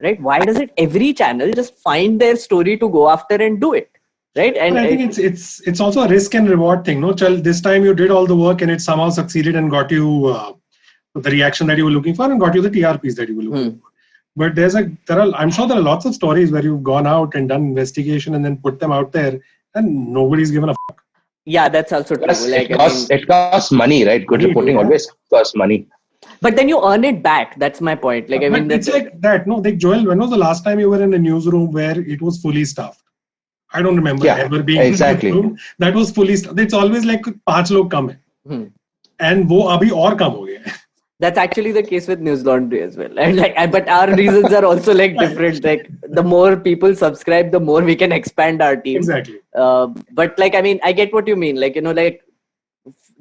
Right? Why doesn't every channel just find their story to go after and do it? Right? And I think it's also a risk and reward thing. No, Chal, this time you did all the work and it somehow succeeded and got you the reaction that you were looking for and got you the TRPs that you were looking for. But I'm sure there are lots of stories where you've gone out and done investigation and then put them out there and nobody's given a fuck. Yeah, that's also true. Like, it costs money, right? Good reporting always costs money. But then you earn it back. That's my point. Like, I mean, it's like that. No, like Joel, when was the last time you were in a newsroom where it was fully staffed? I don't remember ever being in a newsroom that was fully staffed. It's always like 5 log kam hai. And wo abhi aur kam ho gaya. That's actually the case with News Laundry as well. And like, but our reasons are also like different. Like, the more people subscribe, the more we can expand our team. Exactly. But like, I mean, I get what you mean. Like, you know, like,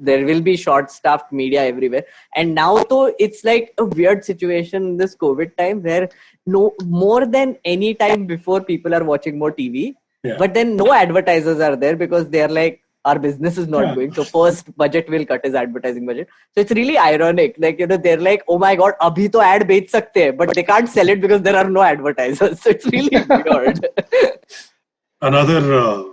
there will be short-staffed media everywhere. And now, though, it's like a weird situation in this COVID time where more than any time before, people are watching more TV. Yeah. But then no advertisers are there because they are like, our business is not going. So first budget will cut his advertising budget. So it's really ironic. Like, you know, they're like, oh my God, abhi to ad bech sakte hai, but they can't sell it because there are no advertisers. So it's really weird. Another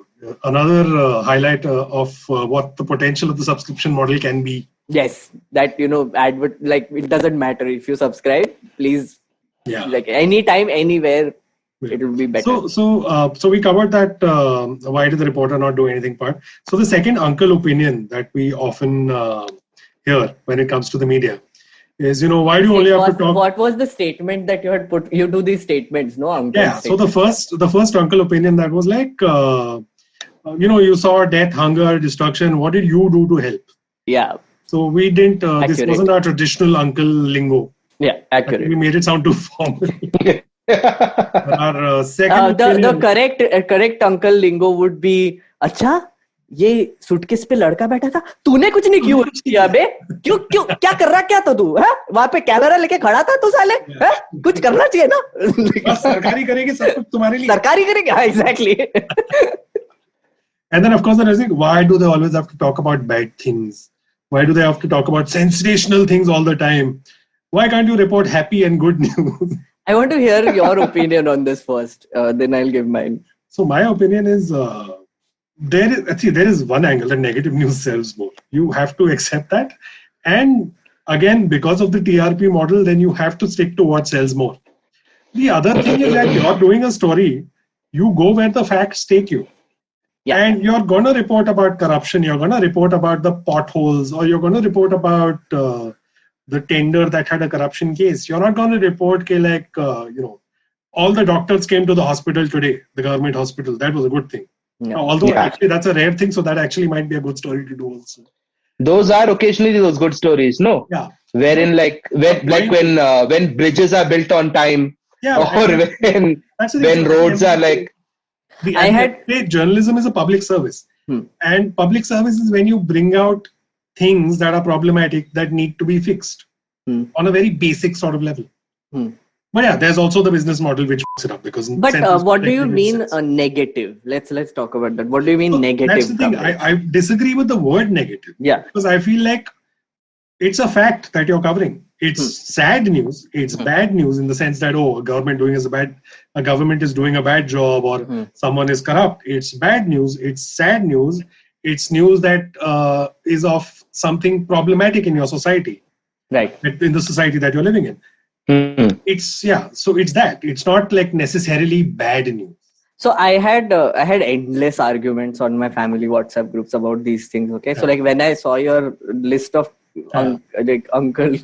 highlight of what the potential of the subscription model can be. Yes, that, you know, like, it doesn't matter if you subscribe, please. Yeah. Like, anytime, anywhere, it will be better. So we covered that. Why did the reporter not do anything part? So the second uncle opinion that we often hear when it comes to the media is, why do you only have to talk? What was the statement that you had put? You do these statements, no, uncle? Yeah. So the first uncle opinion that was like, you saw death, hunger, destruction. What did you do to help? Yeah. So we didn't. This wasn't our traditional uncle lingo. Yeah, accurate. We made it sound too formal. Our second the correct uncle lingo would be, अच्छा ये suitcase पे लड़का बैठा था, तूने कुछ नहीं किया बे, क्यों क्या कर रहा, क्या तो तू है वहां पे कैमरा लेके खड़ा था तू साले, है कुछ करना चाहिए ना, सरकारी करेंगे सब कुछ तुम्हारे लिए, सरकारी करेंगे, हाँ exactly. And then of course there is like, why do they always have to talk about bad things? Why do they have to talk about sensational things all the time? Why can't you report happy and good news? I want to hear your opinion on this first, then I'll give mine. So my opinion is, there is one angle that negative news sells more. You have to accept that. And again, because of the TRP model, then you have to stick to what sells more. The other thing is that you're doing a story, you go where the facts take you. Yeah. And you're going to report about corruption, you're going to report about the potholes, or you're going to report about the tender that had a corruption case. You're not going to report all the doctors came to the hospital today, the government hospital. That was a good thing. Yeah. Although actually that's a rare thing, so that actually might be a good story to do also. Those are occasionally those good stories, no? Yeah. Wherein when bridges are built on time, or when roads are like. Journalism is a public service, and public service is when you bring out things that are problematic that need to be fixed on a very basic sort of level. But yeah, there's also the business model which fucks it up because. But what do you mean negative? Let's talk about that. What do you mean negative? That's the thing. I disagree with the word negative. Yeah. Because I feel like it's a fact that you're covering. It's sad news. It's bad news in the sense that a government is doing a bad job, or someone is corrupt. It's bad news. It's sad news. It's news that is of something problematic in your society, right? In the society that you're living in. So it's that. It's not like necessarily bad news. So I had endless arguments on my family WhatsApp groups about these things. Okay, so like when I saw your list of uncle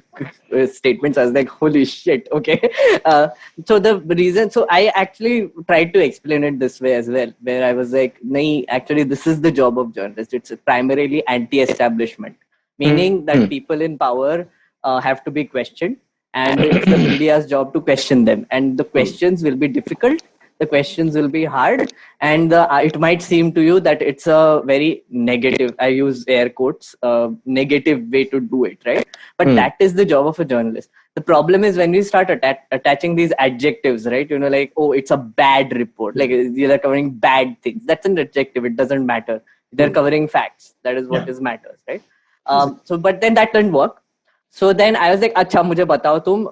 statements, I was like, holy shit. Okay. So the reason, so I actually tried to explain it this way as well, where I was like, nahi, actually this is the job of journalists. It's primarily anti-establishment, meaning that people in power have to be questioned, and it's the media's job to question them, and the questions will be difficult. The questions will be hard, and it might seem to you that it's a very negative, I use air quotes, negative way to do it, right? But that is the job of a journalist. The problem is when we start attaching these adjectives, right? Like, oh, it's a bad report. Like, they're covering bad things. That's an adjective. It doesn't matter. They're covering facts. That is what matters, right? But then that didn't work. So then I was like, अच्छा मुझे बताओ तुम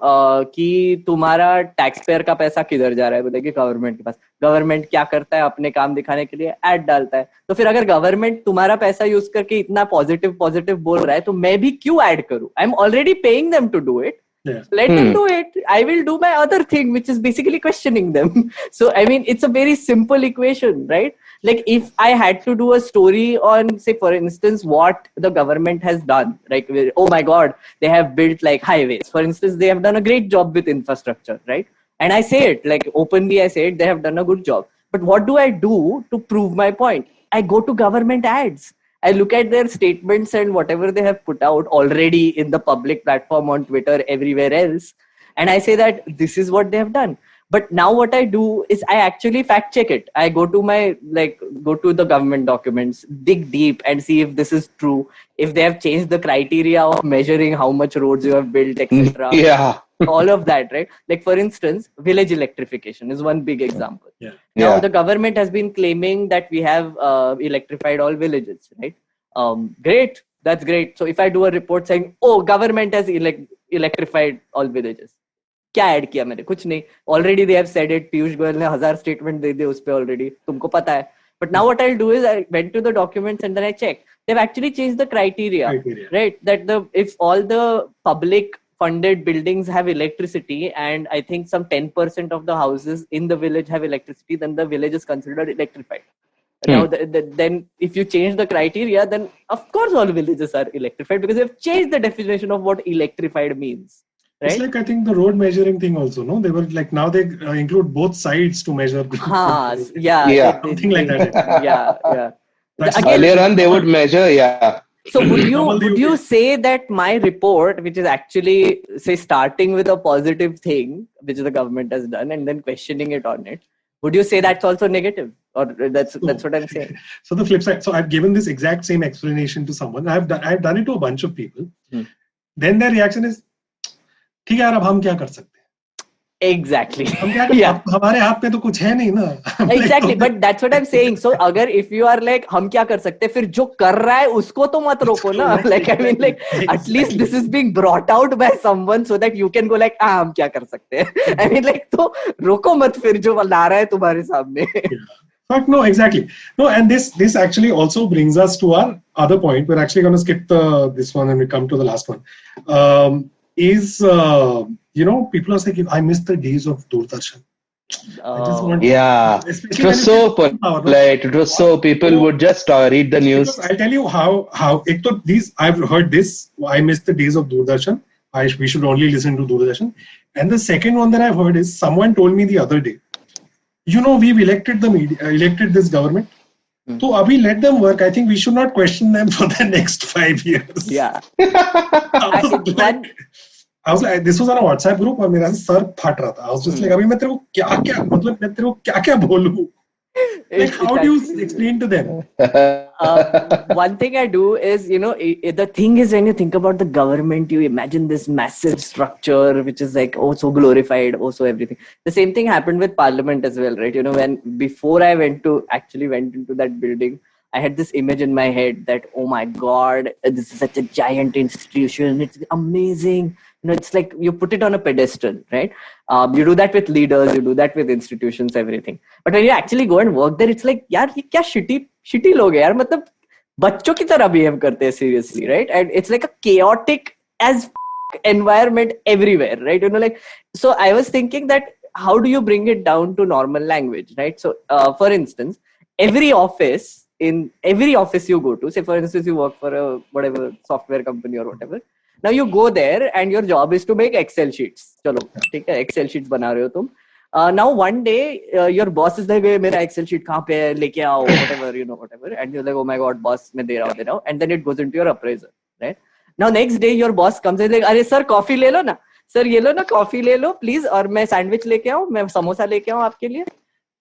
कि तुम्हारा tax payer का पैसा किधर जा रहा है? बोले गवर्नमेंट के पास. गवर्नमेंट क्या करता है? अपने काम दिखाने के लिए ऐड डालता है. तो फिर अगर गवर्नमेंट तुम्हारा पैसा यूज करके इतना पॉजिटिव बोल रहा है, तो मैं भी क्यों ऐड करूं? I am already paying them to do it. Let them do it. I will do my other thing, which is basically questioning them. So, I mean, it's a very simple equation, right? Like, if I had to do a story on, say, for instance, what the government has done, like, oh my God, they have built like highways. For instance, they have done a great job with infrastructure, right? And I say it, like, openly I say it, they have done a good job. But what do I do to prove my point? I go to government ads. I look at their statements and whatever they have put out already in the public platform, on Twitter, everywhere else. And I say that this is what they have done. But now what I do is I actually fact check it. I go to the government documents, dig deep and see if this is true. If they have changed the criteria of measuring how much roads you have built, etc. Yeah. All of that, right? Like, for instance, village electrification is one big example. Yeah. Now, the government has been claiming that we have electrified all villages, right? Great. That's great. So if I do a report saying, oh, government has electrified all villages, क्या add किया मैंने? कुछ नहीं. Already they have said it. Piyush Goyal ने 1000 statement दे दिए उस पे already. तुमको पता है. But now what I'll do is I went to the documents and then I checked. They've actually changed the criteria. Right? That if all the public funded buildings have electricity, and I think some 10% of the houses in the village have electricity, then the village is considered electrified. Now, then if you change the criteria, then of course all villages are electrified, because they've changed the definition of what electrified means. Right? It's like, I think, the road measuring thing also, no? They were like, now they include both sides to measure. Something like that. Yeah. Earlier on, they would measure, So would you say that my report, which is actually, say, starting with a positive thing, which the government has done, and then questioning it on it, would you say that's also negative? Or that's what I'm saying? So the flip side, so I've given this exact same explanation to someone. I've done it to a bunch of people. Then their reaction is, ठीक है यार, अब हम क्या कर सकते हैं? Exactly. हमारे हाथ में तो कुछ है नहीं ना. Exactly, but that's what I'm saying. So अगर if you are like, हम क्या कर सकते हैं, फिर जो कर रहा है उसको तो मत रोको ना. Like, I mean, like, at least this is being brought out by someone so that you can go like, हम क्या कर सकते हैं. I mean, like, तो रोको मत फिर जो ला रहा है तुम्हारे सामने. But no, exactly. No, and this actually also brings us to our other point. We're actually going to skip this one and we come to the last one. People are saying, I miss the days of Doordarshan. It was so polite. It was so, people would just read the news. I'll tell you how I've heard this, I miss the days of Doordarshan. We should only listen to Doordarshan. And the second one that I've heard is, someone told me the other day, we've elected this government. So abhi let them work. I think we should not question them for the next 5 years. Yeah. I was like, this was on a WhatsApp group और मेरा sir फट रहा था. I was just like, अभी मैं तेरे को क्या बोलूं? Like, how do you explain to them? One thing I do is, the thing is, when you think about the government, you imagine this massive structure, which is like, oh, so glorified, oh, so everything. The same thing happened with Parliament as well, right? Before I went into that building, I had this image in my head that, oh my God, this is such a giant institution. It's amazing. It's like you put it on a pedestal, right? You do that with leaders, you do that with institutions, everything. But when you actually go and work there, it's like, yaar, ye kya shitty log hai yaar. Matlab, bachcho ki tarah behave karte hai, seriously, right? And it's like a chaotic as environment everywhere, right? So I was thinking that, how do you bring it down to normal language, right? So, for instance, every office you go to, say for instance, you work for a whatever software company or whatever. Now you go there and your job is to make Excel sheets. Chalo, ठीक है, Excel sheets बना रहे हो तुम. Now one day your boss is like, मेरा Excel sheet कहाँ पे है, लेके आओ, whatever. And you're like, oh my God, boss, मैं दे रहा हूँ. And then it goes into your appraisal, right? Now next day your boss comes and is like, अरे sir coffee ले लो ना, sir ये लो ना coffee ले लो please, और मैं sandwich लेके आऊँ, मैं समोसा लेके आऊँ आपके लिए.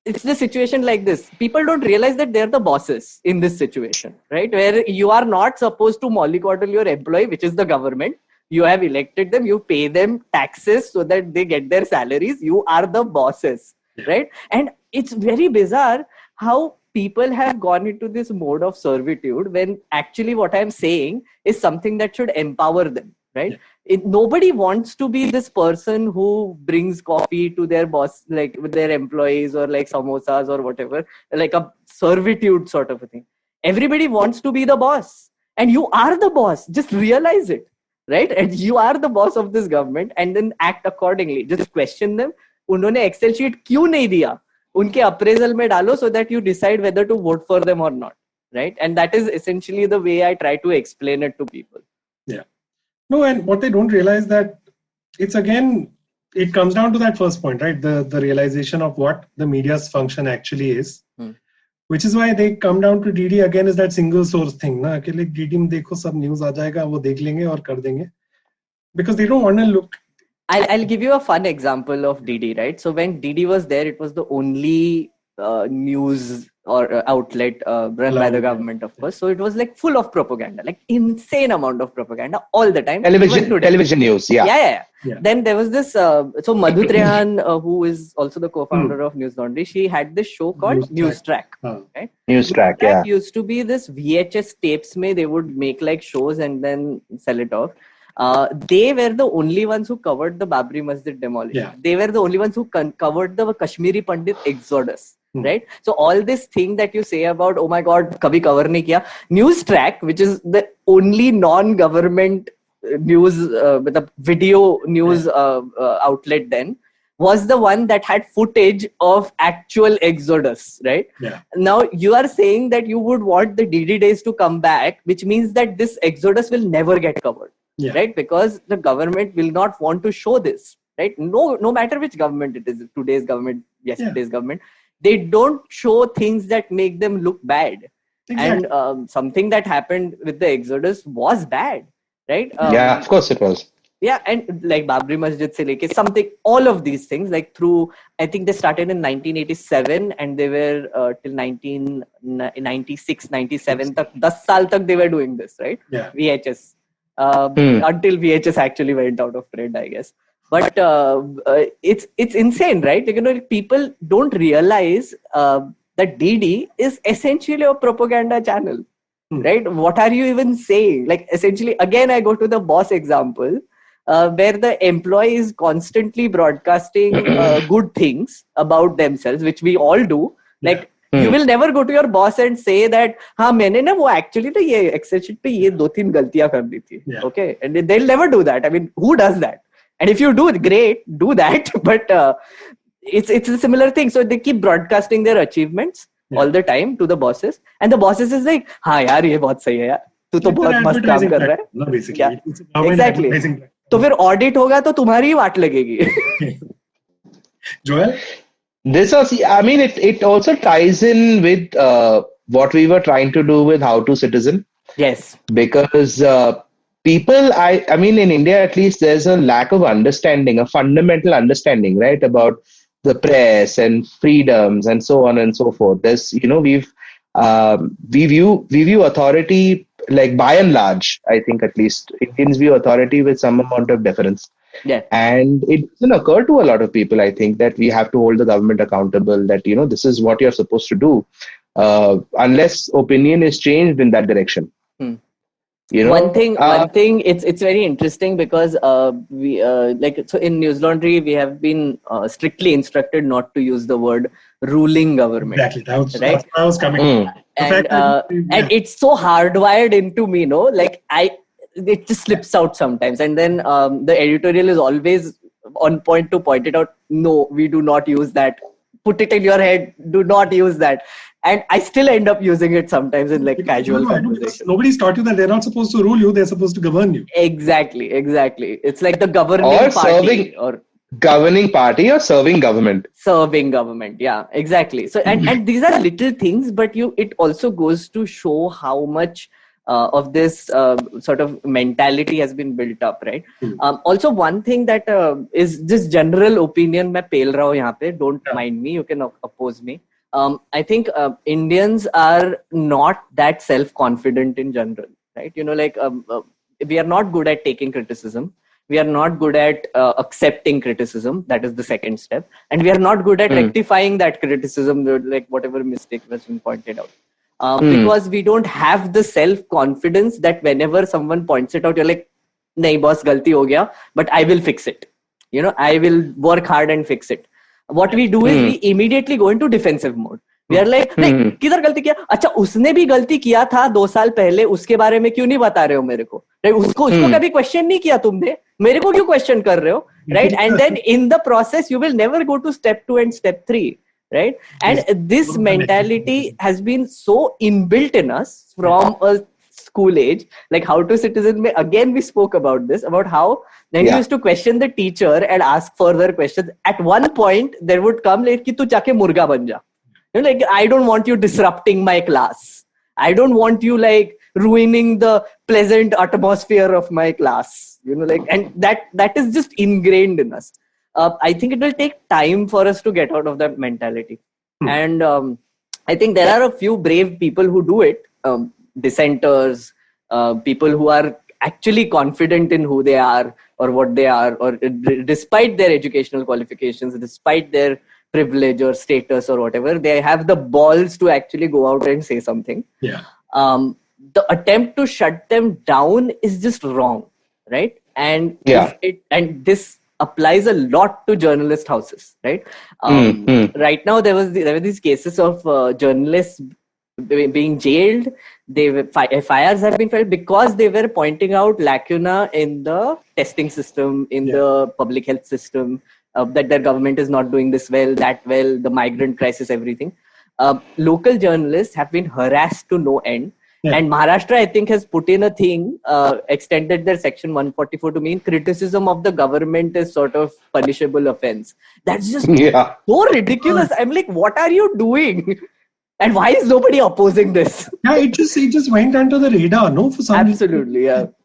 It's the situation like this. People don't realize that they're the bosses in this situation, right? Where you are not supposed to mollycoddle your employee, which is the government. You have elected them, you pay them taxes so that they get their salaries. You are the bosses, right? And it's very bizarre how people have gone into this mode of servitude when actually what I'm saying is something that should empower them, right? Nobody wants to be this person who brings coffee to their boss, like with their employees, or like samosas or whatever, like a servitude sort of a thing. Everybody wants to be the boss, and you are the boss. Just realize it, right? And you are the boss of this government, and then act accordingly. Just question them. उन्होंने Excel sheet क्यों नहीं दिया? उनके appraisal में डालो so that you decide whether to vote for them or not, right? And that is essentially the way I try to explain it to people. Yeah. No, and what they don't realize that it comes down to that first point, right? The realization of what the media's function actually is, which is why they come down to DD again, is that single source thing, na? कि like DD में देखो सब news आ जाएगा, वो देख लेंगे और कर देंगे, because they don't want to look. I'll give you a fun example of DD, right? So when DD was there, it was the only news or outlet run by the government, of course. So it was like full of propaganda, like insane amount of propaganda all the time. Television news, yeah. Then there was this, so Madhu Trehan, who is also the co-founder of News Laundry, she had this show called News Track. Right? News Track, yeah. Used to be this VHS tapes, they would make like shows and then sell it off. They were the only ones who covered the Babri Masjid demolition. Yeah. They were the only ones who covered the Kashmiri Pandit exodus. Right? So all this thing that you say about, oh my God, kabhi cover nahi kiya. News Track, which is the only non-government news, the video news outlet then, was the one that had footage of actual exodus, right? Yeah. Now you are saying that you would want the DD days to come back, which means that this exodus will never get covered, right? Because the government will not want to show this, right? No matter which government it is, today's government, yesterday's government, they don't show things that make them look bad. Exactly. And something that happened with the exodus was bad, right? Yeah, of course it was. Yeah, and like Babri Masjid se leke something, all of these things, like through, I think they started in 1987 and they were till 1996, 97 tak, 10 saal tak they were doing this, right? Yeah. VHS. Until VHS actually went out of trend, I guess. But it's insane, right? Like, you know, people don't realize that DD is essentially a propaganda channel, right? What are you even saying? Like, essentially, again, I go to the boss example, where the employee is constantly broadcasting good things about themselves, which we all do. Like, you will never go to your boss and say that, हाँ मैंने ना वो actually ना ये Excel sheet पे ये 2-3 गलतियाँ कर दी थी. Okay, and they'll never do that. I mean, who does that? And if you do, great, do that. But it's a similar thing. So they keep broadcasting their achievements all the time to the bosses, and the bosses is like, हाँ यार ये बहुत सही है यार, तू तो बहुत मस्त काम कर रहा है. Yeah, exactly. तो फिर ऑडिट होगा तो तुम्हारी ही वाट लगेगी. Joel? I mean, it also ties in with what we were trying to do with How to Citizen. Yes. Because people, I mean, in India at least, there's a lack of understanding, a fundamental understanding, right, about the press and freedoms and so on and so forth. There's, you know, we view authority, like by and large, I think at least Indians view authority with some amount of deference. Yeah. And it doesn't occur to a lot of people, I think, that we have to hold the government accountable, that, you know, this is what you're supposed to do, unless opinion is changed in that direction. You know, one thing, it's very interesting because we like, so in News Laundry, we have been strictly instructed not to use the word ruling government. Exactly. That was coming. And it's so hardwired into me, no? Like, it just slips out sometimes. And then the editorial is always on point to point it out. No, we do not use that. Put it in your head. Do not use that. And I still end up using it sometimes in like casual conversation. Nobody's taught you that they're not supposed to rule you. They're supposed to govern you. Exactly. It's like the governing party. Governing party or serving government. Serving government. Yeah, exactly. So, and these are little things, but it also goes to show how much of this sort of mentality has been built up, right? Also, one thing that is just general opinion, मैं पेल रहा हूँ यहाँ पे, don't mind me, you can oppose me. I think Indians are not that self-confident in general, right? You know, like we are not good at taking criticism. We are not good at accepting criticism. That is the second step. And we are not good at rectifying that criticism, like whatever mistake has been pointed out. Because we don't have the self-confidence that whenever someone points it out, you're like, nahi boss, galti ho gaya, but I will fix it. You know, I will work hard and fix it. What we do is we immediately go into defensive mode. We are like, नहीं, किधर गलती किया? अच्छा, उसने भी गलती किया था 2 साल पहले, उसके बारे में क्यों नहीं बता रहे हो मेरे को? Right? उसको कभी क्वेश्चन नहीं किया तुमने, मेरे को क्यों क्वेश्चन कर रहे हो? Right? And then in the process, you will never go to step 2 and step 3. Right? And this mentality has been so inbuilt in us from a school age. Like How to Citizen, again we spoke about this, about how then you used to question the teacher and ask further questions. At one point, there would come like, कि तू जाके मुर्गा बन जा. You know, like, I don't want you disrupting my class. I don't want you like ruining the pleasant atmosphere of my class. You know, like, and that is just ingrained in us. I think it will take time for us to get out of that mentality. And I think there are a few brave people who do it. Dissenters, people who are actually confident in who they are or what they are, or despite their educational qualifications, despite their privilege or status or whatever, they have the balls to actually go out and say something. Yeah. The attempt to shut them down is just wrong, right? And and this applies a lot to journalist houses, right? Right now, there were these cases of journalists being jailed. FIRs have been filed because they were pointing out lacuna in the testing system, in the public health system, that their government is not doing this well, that well, the migrant crisis, everything. Local journalists have been harassed to no end. Yeah. And Maharashtra, I think, has put in a thing, extended their section 144 to mean criticism of the government is sort of punishable offense. That's just so ridiculous. I'm like, what are you doing? And why is nobody opposing this? Yeah, it just went under the radar, no? For some Absolutely, reason.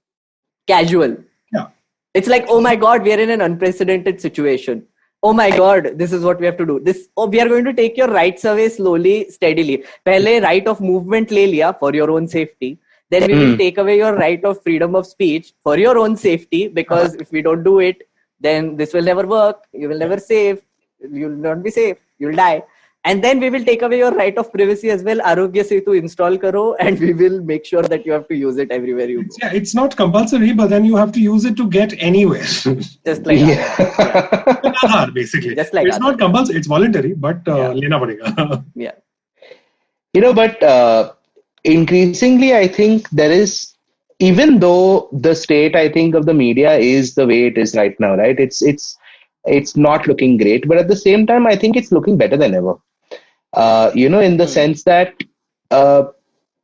Casual. Yeah. It's like, oh my God, we are in an unprecedented situation. Oh my God, this is what we have to do. We are going to take your rights away slowly, steadily. Pehle right of movement le liya for your own safety. Then we will take away your right of freedom of speech for your own safety, because if we don't do it, then this will never work. You will never save. You will not be safe. You will die. And then we will take away your right of privacy as well. Arogya Setu install karo, and we will make sure that you have to use it everywhere you go. It's not compulsory, but then you have to use it to get anywhere. Just like Aadhaar, basically. Just like it's Aadhaar. Not compulsory, it's voluntary, but lena padega. Yeah. But increasingly, I think there is, even though the state, I think, of the media is the way it is right now, right? It's not looking great, but at the same time, I think it's looking better than ever. In the sense that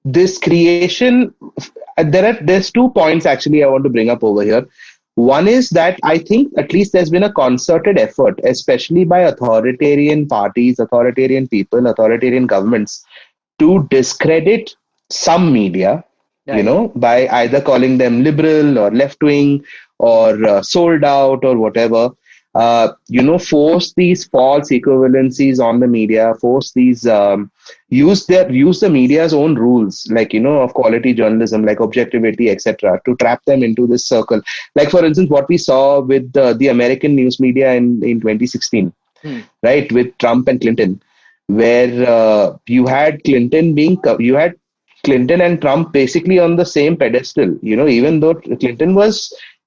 this creation, there's 2 points actually I want to bring up over here. One is that I think at least there's been a concerted effort, especially by authoritarian parties, authoritarian people, authoritarian governments, to discredit some media, by either calling them liberal or left-wing or sold out or whatever. Force these false equivalencies on the media, force these, use the media's own rules, of quality journalism, like objectivity, etc., to trap them into this circle. Like, for instance, what we saw with the American news media in 2016, right, with Trump and Clinton, where you had Clinton and Trump basically on the same pedestal, even though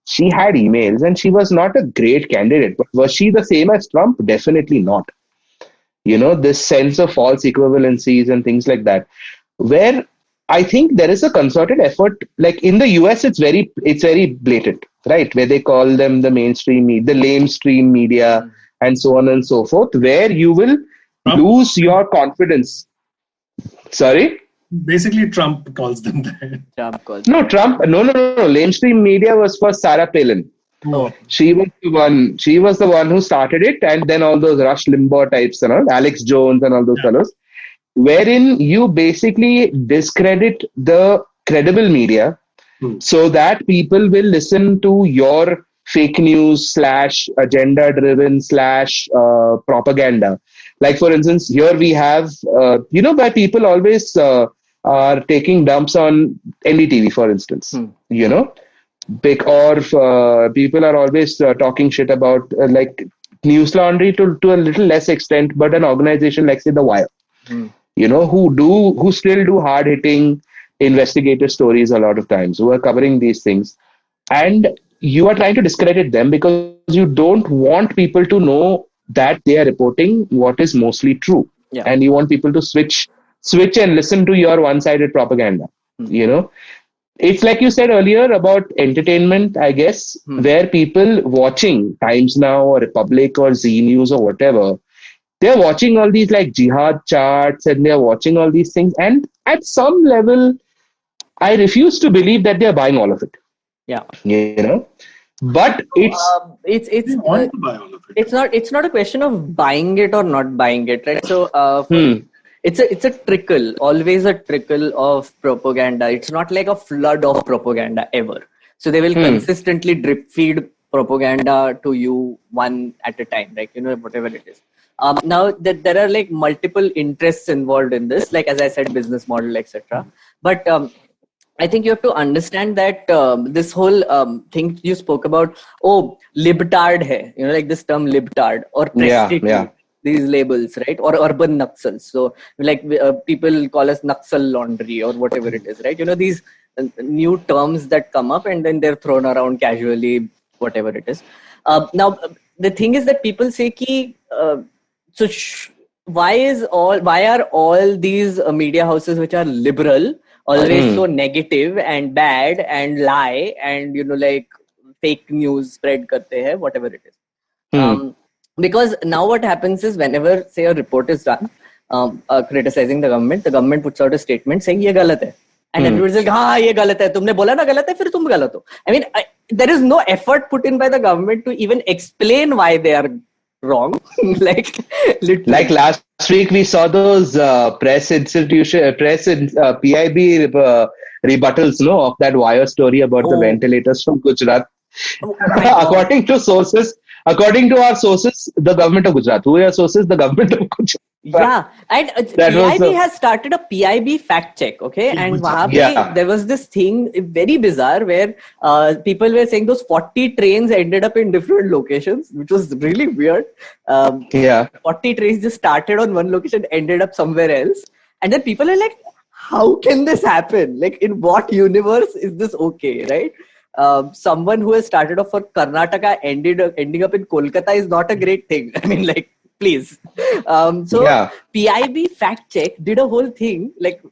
she had emails and she was not a great candidate, but was she the same as Trump? Definitely not. This sense of false equivalencies and things like that, where I think there is a concerted effort. Like in the US, it's very blatant, right? Where they call them the mainstream, the lamestream media, and so on and so forth, where you will lose your confidence. Sorry? Basically, Trump calls them that. No. Lamestream media was for Sarah Palin. Oh. She was the one who started it, and then all those Rush Limbaugh types and all, Alex Jones and all those fellows, wherein you basically discredit the credible media so that people will listen to your fake news / agenda driven / propaganda. Like, for instance, here we have, by people always are taking dumps on NDTV, for instance, or people are always talking shit about News Laundry to a little less extent, but an organization like, say, The Wire, who still do hard hitting investigative stories a lot of times, who are covering these things. And you are trying to discredit them because you don't want people to know that they are reporting what is mostly true. Yeah. And you want people to switch and listen to your one-sided propaganda. It's like you said earlier about entertainment, I guess, where people watching Times Now or Republic or Z News or whatever, they're watching all these like jihad charts and they're watching all these things. And at some level, I refuse to believe that they're buying all of it. Yeah. But it's want to buy all of it. It's not a question of buying it or not buying it, right? So it's a trickle, always a trickle of propaganda. It's not like a flood of propaganda ever. So they will consistently drip feed propaganda to you one at a time, like whatever it is. Now that there are like multiple interests involved in this, like as I said, business model, etc. But I think you have to understand that this whole thing you spoke about, libtard hai, like this term libtard or prostitute, these labels, right? Or urban Naxals. So like people call us Naxal laundry or whatever it is, right? These new terms that come up and then they're thrown around casually, whatever it is. Now, the thing is that people say ki, why are all these media houses which are liberal always so negative and bad and lie and like fake news spread karte hai, whatever it is. Because now what happens is whenever say a report is done criticizing the government puts out a statement saying ye galat hai. And everyone's like, हाँ ये गलत है, तुमने बोला ना गलत है, फिर तुम गलत हो. I mean, there is no effort put in by the government to even explain why they are wrong. like last week we saw those PIB rebuttals, no, of that Wire story about the ventilators from Gujarat. According to our sources, the government of Gujarat. Who are your sources? The government of Gujarat. Yeah, and PIB has started a PIB fact check, okay? And there was this thing very bizarre where people were saying those 40 trains ended up in different locations, which was really weird. 40 trains just started on one location, ended up somewhere else. And then people are like, how can this happen? Like, in what universe is this okay, right? Someone who has started off for Karnataka ending up in Kolkata is not a great thing. I mean, like, please. PIB fact check did a whole thing. Like,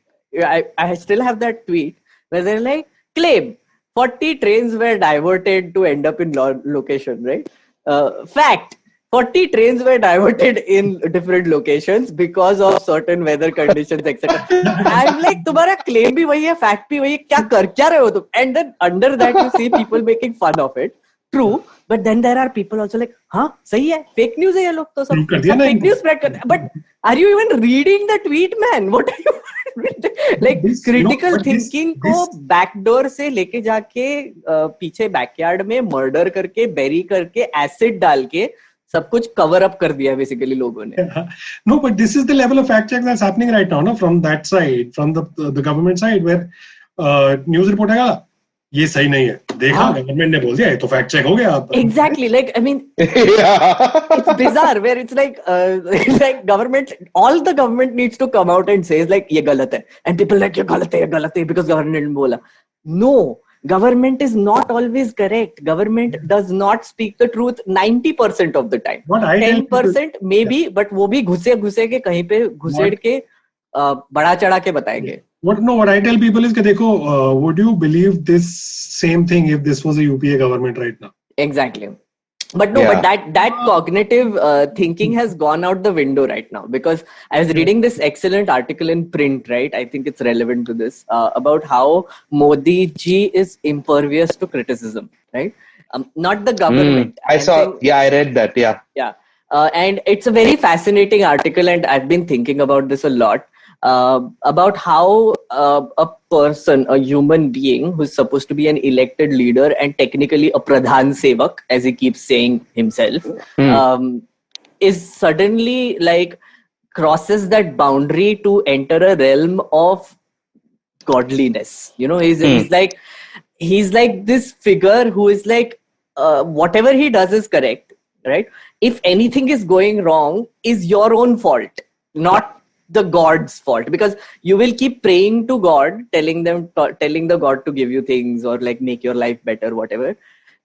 I still have that tweet where they're like, claim 40 trains were diverted to end up in location, right? Fact, 40 trains were diverted in different locations because of certain weather conditions, etc. I'm like, तुम्हारा claim भी वही है, fact भी वही है, क्या रहे हो तुम? And then under that you see people making fun of it. True, but then there are people also like, हाँ सही है, fake news है ये लोग तो सब fake news spread करते हैं. But are you even reading the tweet, man? What are you like critical thinking को backdoor से लेके जाके पीछे backyard में murder करके bury करके acid डाल के सब कुछ cover up कर दिया basically लोगों ने. No, but this is the level of fact check that's happening right now, no? From that side, from the government side, where news report आएगा, ये सही नहीं है, देखा गवर्नमेंट ने बोल दिया है तो फैक्ट चेक हो गया. Exactly, like I mean, it's bizarre where it's like government, all the government needs to come out and says like ये गलत है, and people like ये गलत है because government ने बोला. No, government is not always correct. Government does not speak the truth 90% of the time. 10% maybe, but वो भी घुसे के कहीं पे घुसेड़ के बड़ा चढ़ा के बताएंगे. What I tell people is that देखो, would you believe this same thing if this was a UPA government right now? Exactly. But no, but that cognitive thinking has gone out the window right now, because I was reading this excellent article in print, right? I think it's relevant to this, about how Modi ji is impervious to criticism, right? Not the government. I read that, yeah. Yeah. And it's a very fascinating article, and I've been thinking about this a lot. About how a person, a human being who's supposed to be an elected leader and technically a pradhan sevak, as he keeps saying himself, is suddenly like crosses that boundary to enter a realm of godliness. You know, he's like this figure who is like, whatever he does is correct, right? If anything is going wrong, is your own fault, not the God's fault, because you will keep praying to God, telling the God to give you things or like make your life better, whatever.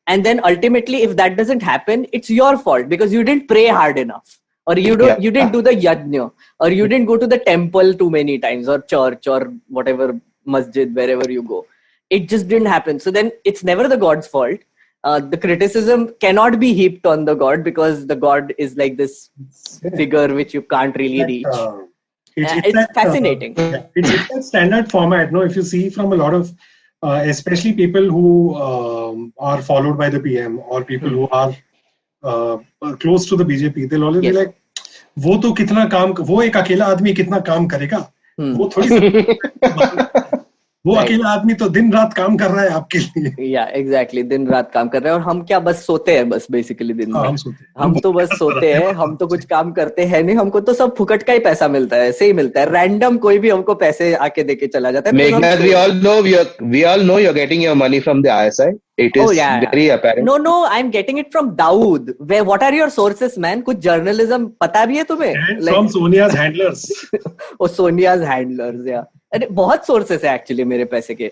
And then ultimately, if that doesn't happen, it's your fault because you didn't pray hard enough, or you didn't do the yajna, or you didn't go to the temple too many times, or church, or whatever masjid, wherever you go. It just didn't happen. So then it's never the God's fault. The criticism cannot be heaped on the God because the God is like this figure which you can't really reach. It's fascinating. It's a standard format. No, if you see from a lot of, especially people who are followed by the PM or people who are close to the BJP, they'll always be like, वो तो कितना काम, वो एक अकेला आदमी कितना काम करेगा, वो थोड़ी वो अकेला आदमी तो दिन रात काम कर रहा है आपके लिए. या एग्जैक्टली, दिन रात काम कर रहे हैं और हम क्या बस सोते हैं बस बेसिकली दिन में. हम तो बस सोते हैं, हम तो कुछ काम करते हैं नहीं, हमको तो सब फुकट का ही पैसा मिलता है, ऐसे ही मिलता है, रैंडम कोई भी हमको पैसे आके देके चला जाता है. Meghnad, we all know you're getting your money from the ISI. It is very apparent. No, I'm getting it from Dawood. What are your sources, man? कुछ journalism पता भी है तुम्हें? And from Sonia's handlers. Oh, Sonia's handlers, yeah. अरे बहुत sources है actually मेरे पैसे के.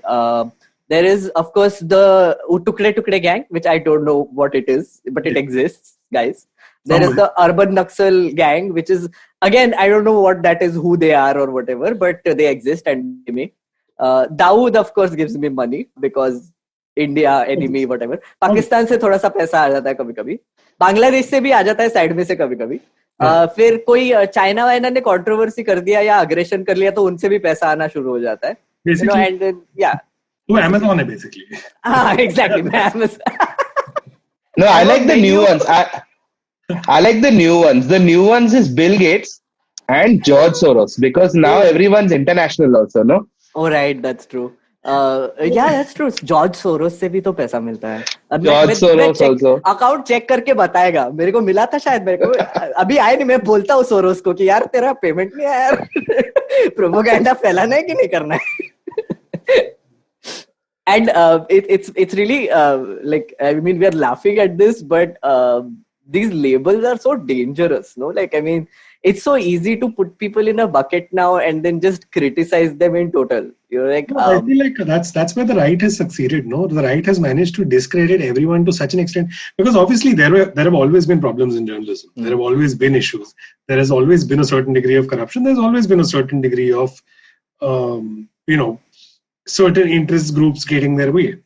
There is of course the टुकड़े टुकड़े gang, which I don't know what it is, but it exists, guys. There is the urban Naxal gang, which is, again, I don't know what that is, who they are or whatever, but they exist and they may. Dawood, of course, gives me money because India, enemy, whatever. Pakistan से थोड़ा सा पैसा आ जाता है कभी-कभी. बांग्लादेश से भी आ जाता है साइड में से कभी-कभी. फिर कोई चाइना वाइना ने कंट्रोवर्सी कर दिया या अग्रेशन कर लिया तो उनसे भी पैसा आना शुरू हो जाता है. And then, yeah. तो Amazon है basically. Exactly. No, I like the new ones. I like the new ones. The new ones is Bill Gates and George Soros because now everyone's international also, no? Oh, right. That's true. Yeah, that's true. George Soros से भी तो पैसा मिलता है. George Soros also. Account check करके बताएगा. मेरे को मिला था शायद. मेरे को अभी आए नहीं. मैं बोलता हूँ सोरोस को कि यार तेरा पेमेंट नहीं आया यार. प्रोपोगेंडा फैलाना है कि नहीं करना है. And it's really like, I mean, we are laughing at this, but these labels are so dangerous, no? Like, I mean, it's so easy to put people in a bucket now and then just criticize them in total. You're like, I feel like that's where the right has succeeded. No, the right has managed to discredit everyone to such an extent because obviously there have always been problems in journalism. There have always been issues. There has always been a certain degree of corruption. There's always been a certain degree of, certain interest groups getting their way.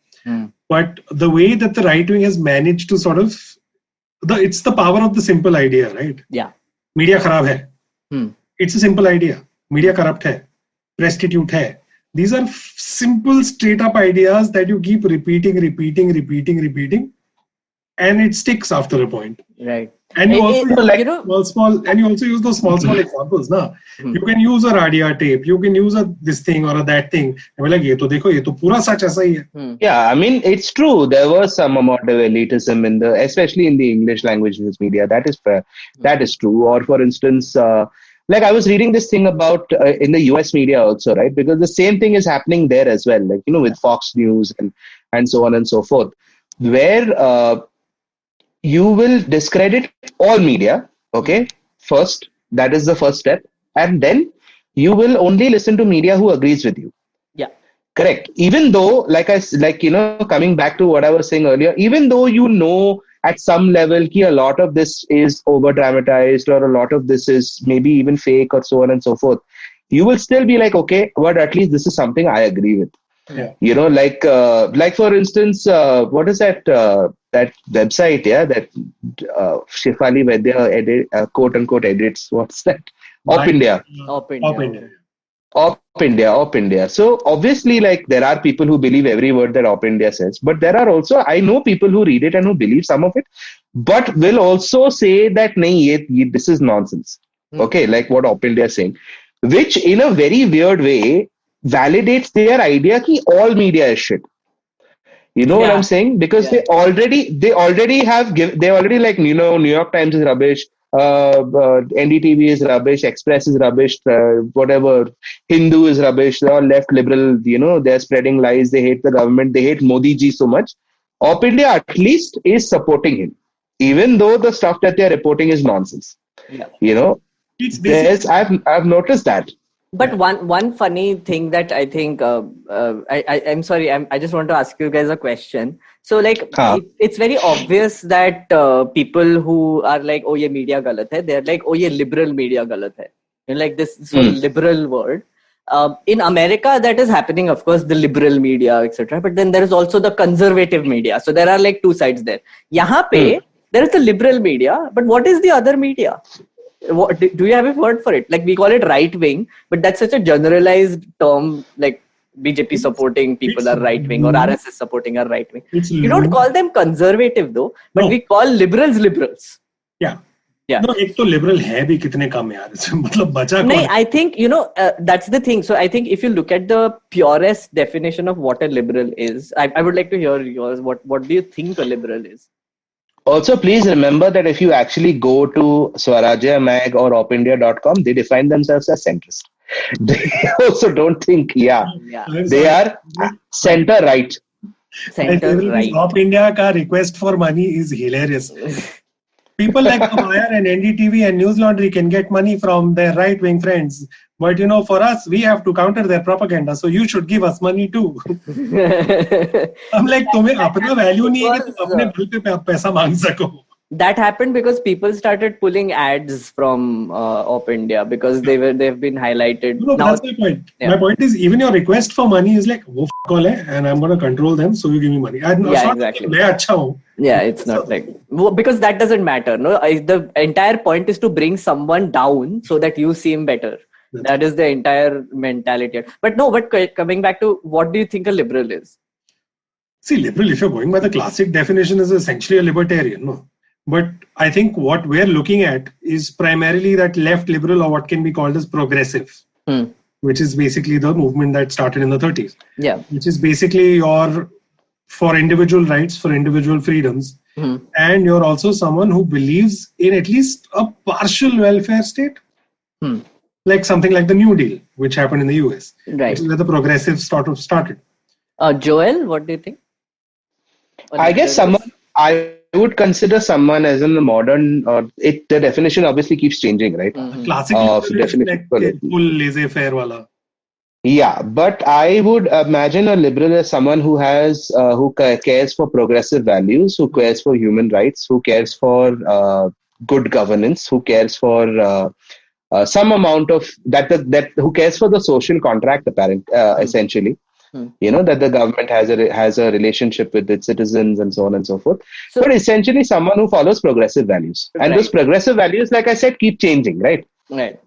But the way that the right wing has managed to sort of, it's the power of the simple idea, right? Yeah. Media kharab hai. It's a simple idea. Media corrupt hai. Prostitute hai. These are simple, straight up ideas that you keep repeating, and it sticks after a point. Right. And you also and you also use those small examples. Na? You can use a radio tape. You can use this thing or that thing. And we're like, ye to dekho, ye to pura sach aisa hi hai. Yeah, I mean, it's true. There was some amount of elitism especially in the English language news media. That is fair. That is true. Or for instance, like I was reading this thing about in the US media also, right? Because the same thing is happening there as well. Like, with Fox News and so on and so forth, where you will discredit all media, okay? First, that is the first step. And then you will only listen to media who agrees with you. Yeah. Correct. Even though, coming back to what I was saying earlier, even though at some level a lot of this is over dramatized or a lot of this is maybe even fake or so on and so forth, you will still be like, okay, but at least this is something I agree with. Yeah. Like for instance, what is that website? Yeah, that Shefali Vaidya quote unquote edits. What's that? Op India. So obviously, like there are people who believe every word that Op India says, but there are also I know people who read it and who believe some of it, but will also say that nahi, this is nonsense. Okay, like what Op India is saying, which in a very weird way validates their idea that all media is shit. You know what I'm saying? Because they already like, New York Times is rubbish, NDTV is rubbish, Express is rubbish, whatever, Hindu is rubbish, they're all left liberal, they're spreading lies, they hate the government, they hate Modi ji so much. Op India at least is supporting him, even though the stuff that they're reporting is nonsense. Yeah. I've noticed that. But one funny thing that I think, I'm sorry, I just want to ask you guys a question. So like, it's very obvious that people who are like, oh, ye media galat hai, they're like, oh, ye liberal media galat hai. And like this liberal word. In America, that is happening, of course, the liberal media, etc. But then there is also the conservative media. So there are like two sides there. Yahan pe, there is the liberal media, but what is the other media? What, do you have a word for it? Like we call it right wing, but that's such a generalized term. Like BJP supporting people are right wing or RSS supporting are right wing. You don't call them conservative though, but we call liberals. Yeah. No, एक तो liberal है भी कितने कम यार. मतलब बचा कौन? नहीं, I think that's the thing. So I think if you look at the purest definition of what a liberal is, I would like to hear yours. What do you think a liberal is? Also, please remember that if you actually go to Swarajya Mag or opindia.com, they define themselves as centrist. They also don't think, they are center right. Center right. Op India ka request for money is hilarious. People like Periera and NDTV and News Laundry can get money from their right-wing friends. But for us, we have to counter their propaganda. So you should give us money too. I'm like, तुम्हें अपना value नहीं है कि तुम अपने bill pay पैसा मांग सको. that happened because people started pulling ads from Op India because they've been highlighted. No, but that's my point. Yeah. My point is, even your request for money is like, wo f*** all hai, and I'm going to control them, so you give me money. Yeah, exactly. Yeah, it's not like, because that doesn't matter. No, the entire point is to bring someone down so that you seem better. That is the entire mentality. But coming back to, what do you think a liberal is? See, liberal, if you're going by the classic definition, is essentially a libertarian. No? But I think what we're looking at is primarily that left liberal, or what can be called as progressive, which is basically the movement that started in the 30s. Yeah. Which is basically for individual rights, for individual freedoms. And you're also someone who believes in at least a partial welfare state. Like something like the New Deal, which happened in the US. Right. Which is where the progressives sort of started. Joel, what do you think? I guess I would consider someone as in the modern, the definition obviously keeps changing, right? Classic definition, like full laissez-faire wala. Yeah, but I would imagine a liberal as someone who cares for progressive values, who cares for human rights, who cares for good governance, who cares for some amount of who cares for the social contract, essentially. That the government has a relationship with its citizens and so on and so forth. But essentially someone who follows progressive values. And those progressive values, like I said, keep changing, right? Right.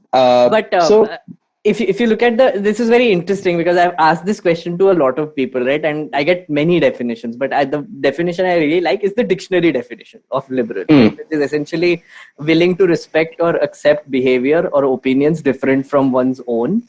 If you look at this is very interesting because I've asked this question to a lot of people, right? And I get many definitions, but the definition I really like is the dictionary definition of liberal, which is essentially willing to respect or accept behavior or opinions different from one's own,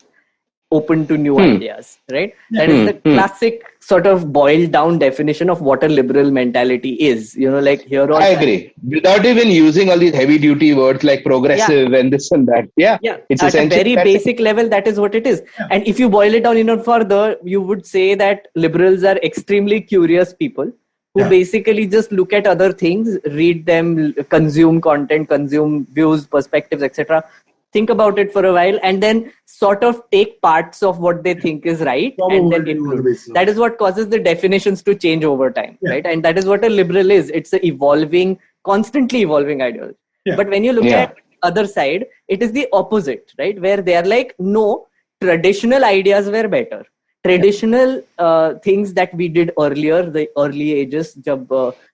open to new ideas, right? That is the classic sort of boiled down definition of what a liberal mentality is. Like here on, I agree. Without even using all these heavy duty words like progressive and this and that. Yeah. It's at a very basic level, that is what it is. Yeah. And if you boil it down even further, you would say that liberals are extremely curious people who basically just look at other things, read them, consume content, consume views, perspectives, etc. Think about it for a while and then sort of take parts of what they think is right and then include. That is what causes the definitions to change over time, right? And that is what a liberal is. It's a constantly evolving ideology. Yeah. But when you look at the other side, it is the opposite, right? Where they are like, no, traditional ideas were better. Traditional things that we did earlier, the early ages, jab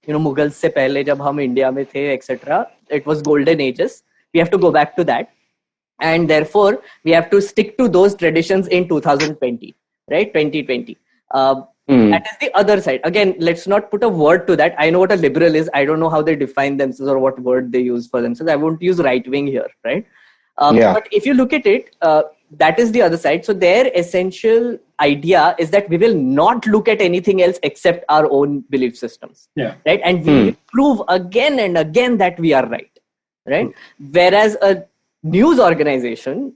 Mughals se pehle, jab hum India mein the, etc. It was golden ages. We have to go back to that. And therefore, we have to stick to those traditions in 2020, right? 2020. That is the other side. Again, let's not put a word to that. I know what a liberal is. I don't know how they define themselves or what word they use for themselves. I won't use right wing here, right? But if you look at it, that is the other side. So their essential idea is that we will not look at anything else except our own belief systems, right? And we will prove again and again that we are right? Whereas a news organization,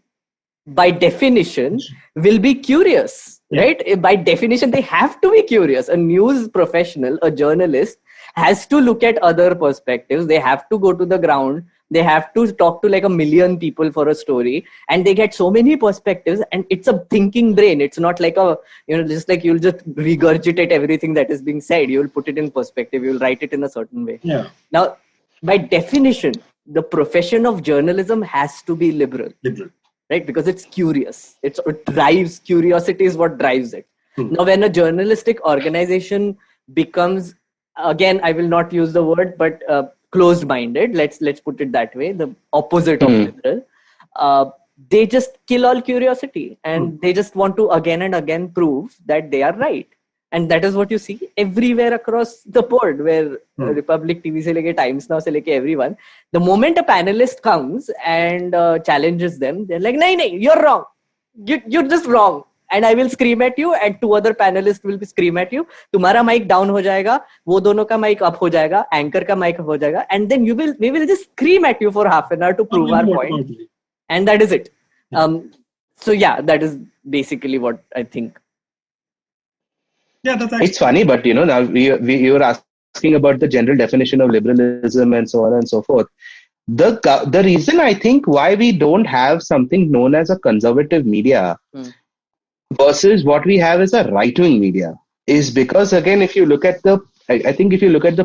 by definition, will be curious, right? By definition, they have to be curious. A news professional, a journalist, has to look at other perspectives. They have to go to the ground. They have to talk to like 1 million people for a story, and they get so many perspectives. And it's a thinking brain. It's not like just like you'll just regurgitate everything that is being said. You'll put it in perspective. You'll write it in a certain way. Yeah. Now, by definition, the profession of journalism has to be liberal, right? Because it's curious. It drives, curiosity is what drives it. Now, when a journalistic organization becomes, again, I will not use the word, but closed-minded, let's put it that way, the opposite of liberal, they just kill all curiosity and they just want to again and again prove that they are right. And that is what you see everywhere across the board, where Republic TV se leke Times Now se leke everyone. The moment a panelist comes and challenges them, they're like, "No, you're wrong. You're just wrong." And I will scream at you, and 2 other panelists will scream at you. Tumhara mic down ho jayega, wo dono ka mic up ho jayega, anchor ka mic up ho jayega, and then we will just scream at you for half an hour to prove our point. And that is it. So yeah, that is basically what I think. Yeah, it's funny, but now you were asking about the general definition of liberalism and so on and so forth. The reason I think why we don't have something known as a conservative media versus what we have as a right-wing media is because, again, if you look at the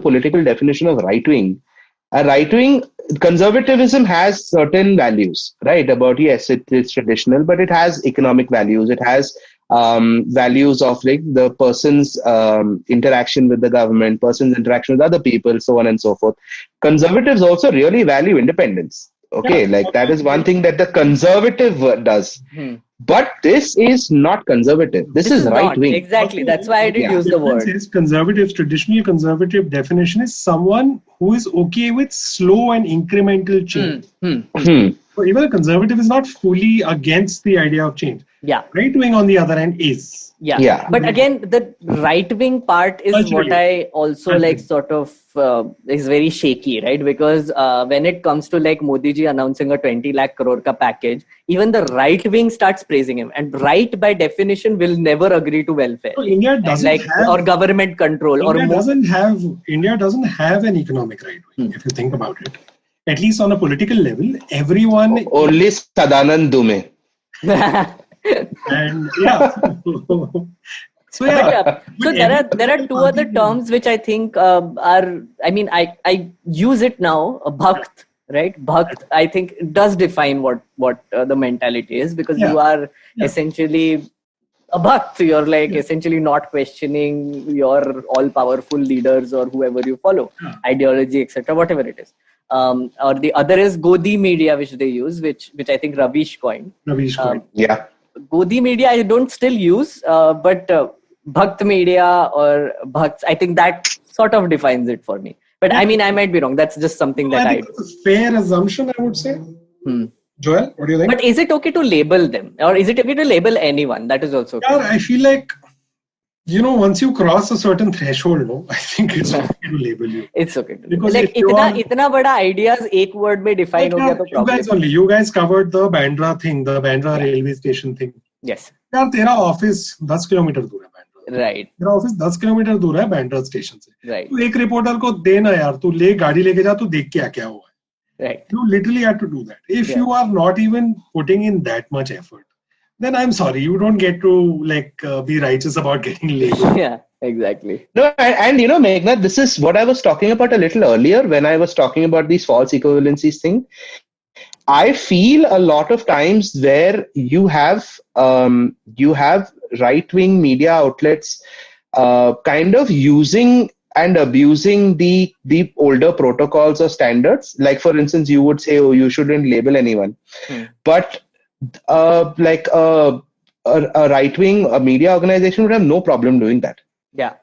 political definition of right-wing, A right-wing conservatism has certain values, right? About, yes, it is traditional, but it has economic values. It has values of like the person's interaction with the government, person's interaction with other people, so on and so forth. Conservatives also really value independence. Okay, like that is one thing that the conservative does. But this is not conservative. This is right wing. Exactly. That's why I did use the word. Conservative, traditional conservative definition is someone who is okay with slow and incremental change. So even a conservative is not fully against the idea of change. Yeah. Right wing, on the other hand, is. Yeah. But again, the right wing part is what I also like sort of is very shaky, right? Because when it comes to like Modi ji announcing a 20 lakh crore ka package, even the right wing starts praising him. And right by definition will never agree to welfare. So India doesn't have, or government control. India doesn't have an economic right wing, if you think about it. At least on a political level, everyone... Only Sadanand Dume. And so there are two other terms which I think are, I mean, I use it now, bhakt, right? Bhakt, I think does define what the mentality is, because you are essentially a bhakt. You're like essentially not questioning your all powerful leaders or whoever you follow, ideology, etc., whatever it is. Or the other is Godi media, which they use, which I think Ravish coined. Godi media I don't still use, but Bhakt media or Bhakts, I think that sort of defines it for me. But I mean, I might be wrong. That's just something that I think it's a fair assumption, I would say. Joel, what do you think? But is it okay to label them? Or is it okay to label anyone? That is also okay. I feel like, once you cross a certain threshold, I think it's okay to label you. It's okay to label. Like, itna bada ideas ek word mein define ho gaya to problem. You guys covered the Bandra thing, the Bandra railway station thing. Yes. यार तेरा office 10 kilometre दूर है Bandra, right, तेरा office 10 kilometre दूर है Bandra station से, right, तू एक रिपोर्टर को देना यार, तू ले गाड़ी लेके जा, तू देख क्या हुआ है, right, you literally have to do that. If you are not even putting in that much effort, then I'm sorry, you don't get to be righteous about getting labeled. Yeah, exactly. No, and Meghnad, this is what I was talking about a little earlier when I was talking about these false equivalencies thing. I feel a lot of times where you have right-wing media outlets kind of using and abusing the older protocols or standards. Like, for instance, you would say, oh, you shouldn't label anyone. But a right-wing media organization would have no problem doing that. Yeah.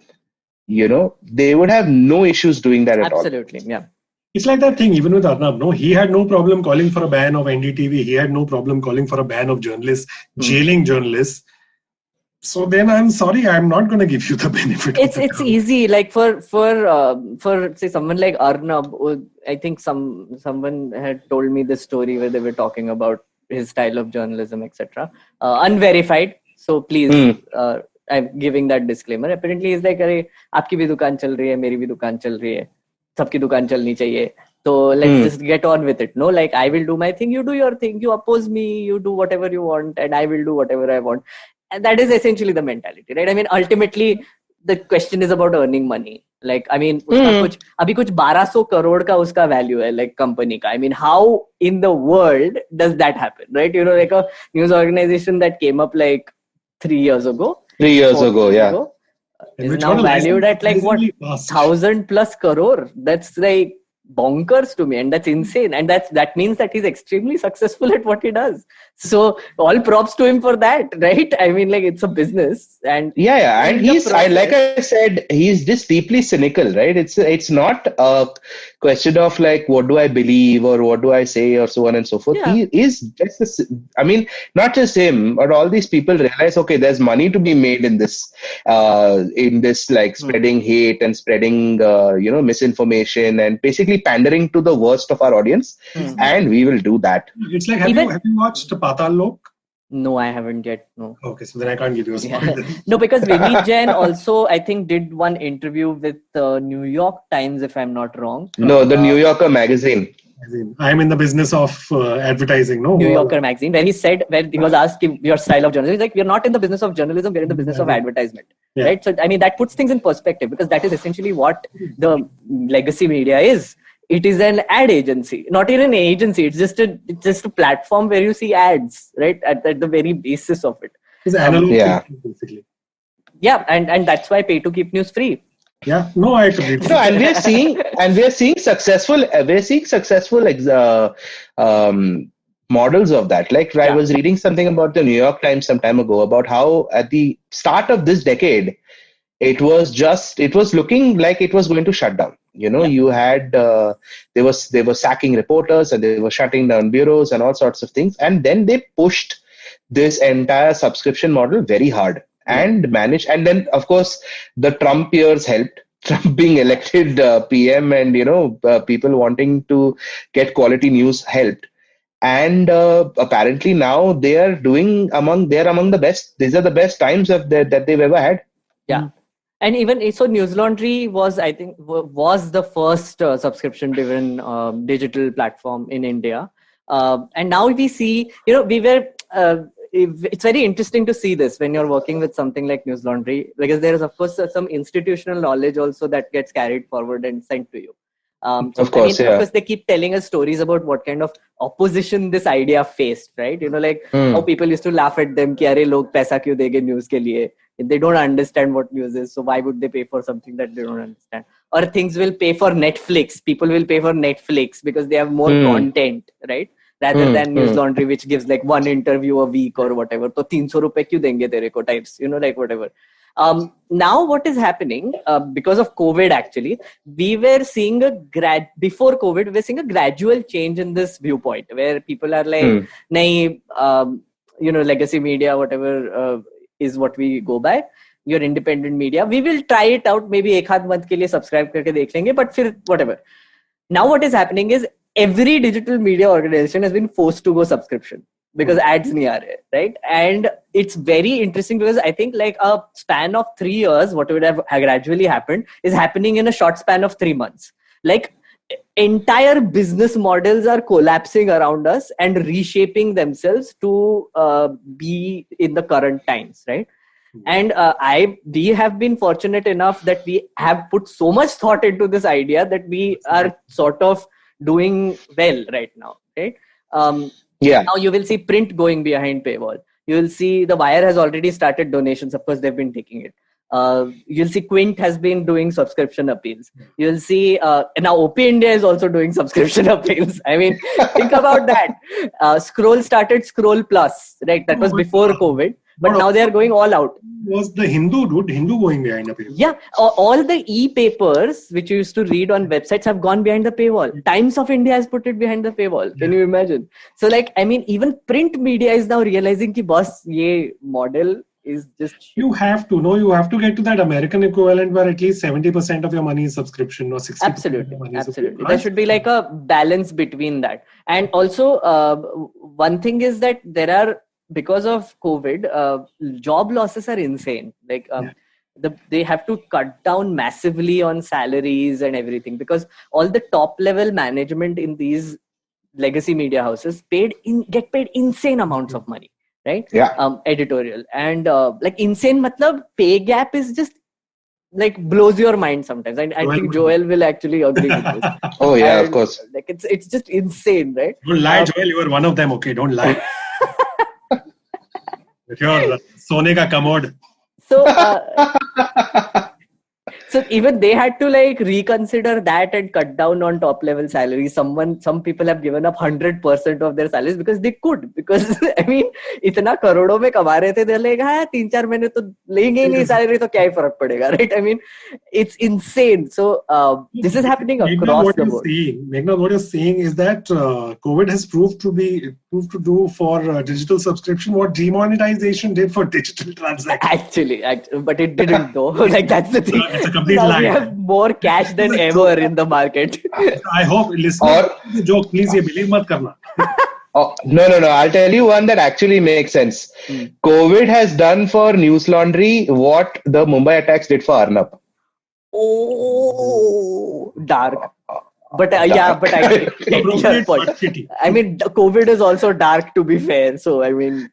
They would have no issues doing that at all. Absolutely, yeah. It's like that thing, even with Arnab, no? He had no problem calling for a ban of NDTV. He had no problem calling for a ban of journalists, jailing journalists. So then I'm sorry, I'm not going to give you the benefit. It's easy. Like for say someone like Arnab, I think someone had told me this story where they were talking about his style of journalism, etc. Unverified. So please, I'm giving that disclaimer. Apparently, he's like, "Arey, आपकी भी दुकान चल रही है, मेरी भी दुकान चल रही है, सबकी दुकान चलनी चाहिए. So let's just get on with it. No, like I will do my thing, you do your thing. You oppose me, you do whatever you want, and I will do whatever I want." And that is essentially the mentality, right? I mean, ultimately, the question is about earning money. Like, I mean, अभी कुछ 1200 crore का उसका value है, like company का. I mean, how in the world does that happen, right? Like a news organization that came up like 3 years ago. 3 years ago, yeah. Is now valued at like what, 1,000+ crore. That's like bonkers to me, and that's insane, and that means that he's extremely successful at what he does. So all props to him for that, right? I mean, like, it's a business, and and like I said, he's just deeply cynical, right? It's not a question of like, what do I believe or what do I say or so on and so forth. He is just I mean, not just him, but all these people realize, okay, there's money to be made in this like spreading hate and spreading misinformation and basically pandering to the worst of our audience, and we will do that. It's like, have you watched Patal Lok? No, I haven't yet. No. Okay, so then I can't give you a spoiler. No, because Vinny Jain also, I think, did one interview with the New York Times, if I'm not wrong. No, the New Yorker magazine. I'm in the business of advertising, no? New Yorker magazine, where he said, where he was asked your style of journalism. He's like, we're not in the business of journalism, we're in the business of advertisement. Yeah. Right? So, I mean, that puts things in perspective, because that is essentially what the legacy media is. it is an ad agency, not even an agency. It's just a platform where you see ads, right? At the very basis of it. It's analog basically. Yeah, and that's why pay to keep news free. Yeah, no, I agree. No, and we are seeing successful models of that. Like I was reading something about the New York Times some time ago about how at the start of this decade, it was looking like it was going to shut down. You had they were sacking reporters and they were shutting down bureaus and all sorts of things, and then they pushed this entire subscription model very hard and managed. And then of course the Trump years helped. Trump being elected PM and people wanting to get quality news helped. And apparently now they are among the best. These are the best times that they've ever had. Yeah. And even so, News Laundry was the first subscription-driven digital platform in India. And now we see, it's very interesting to see this when you're working with something like News Laundry, because there is, of course, some institutional knowledge also that gets carried forward and sent to you. Of course, they keep telling us stories about what kind of opposition this idea faced, right? How people used to laugh at them, ki arey log paisa kyun denge news ke liye? They don't understand what news is, so why would they pay for something that they don't understand? Or things will pay for Netflix. People will pay for Netflix because they have more content, right? Rather than News Laundry, which gives like one interview a week or whatever. So 300 rupees kyun denge tere ko types, whatever. Now what is happening, because of COVID actually, we were seeing before COVID, we were seeing a gradual change in this viewpoint where people are like, nahi, legacy media, whatever is what we go by. Your independent media. We will try it out. Maybe ek month ke liye subscribe karke dekh lenge, but fir whatever. Now what is happening is every digital media organization has been forced to go subscription because ads nahi aa rahe, right? And it's very interesting because I think like a span of 3 years, what would have gradually happened is happening in a short span of 3 months. Like entire business models are collapsing around us and reshaping themselves to be in the current times, right? And we have been fortunate enough that we have put so much thought into this idea that we are sort of doing well right now, right? Now you will see print going behind paywall. You will see the Wire has already started donations. Of course, they've been taking it. You'll see Quint has been doing subscription appeals. You'll see now OP India is also doing subscription appeals. I mean, think about that. Scroll started Scroll Plus, right? That was before COVID. But now they are going all out. Was the Hindu going behind the paywall? Yeah, all the e-papers which you used to read on websites have gone behind the paywall. Times of India has put it behind the paywall. Can you imagine? So like, I mean, even print media is now realizing ki boss, ye model is just... You have to get to that American equivalent where at least 70% of your money is subscription or 60%. Absolutely. There should be like a balance between that. And also, one thing is that there are, because of COVID, job losses are insane. Like they have to cut down massively on salaries and everything because all the top level management in these legacy media houses get paid insane amounts of money, right? Editorial and like insane. Matlab pay gap is just like blows your mind sometimes. I think Joel will actually agree with this. Oh yeah, of course. Like it's just insane, right? Don't lie, Joel. You are one of them. Okay, don't lie. With your Sone ka commode. So even they had to like reconsider that and cut down on top level salaries. Some people have given up 100% of their salaries because they could. Because I mean, इतना करोड़ों में कमा रहे थे, they're like, हाँ 3-4 महीने तो लेंगे ही नहीं salary तो क्या ही फर्क पड़ेगा, right? I mean, it's insane. So this is happening across the board. Meghnad, what you're saying is that COVID has proved to do for digital subscription what demonetization did for digital transactions. Actually, but it didn't though. Like that's the thing. It's a complete lie. We have more cash than ever in the market. I hope listeners, the joke, please, ye believe mat karna. Oh, no. I'll tell you one that actually makes sense. COVID has done for News Laundry what the Mumbai attacks did for Arnab. Oh, dark. But I get your point. I mean, COVID is also dark, to be fair. So I mean,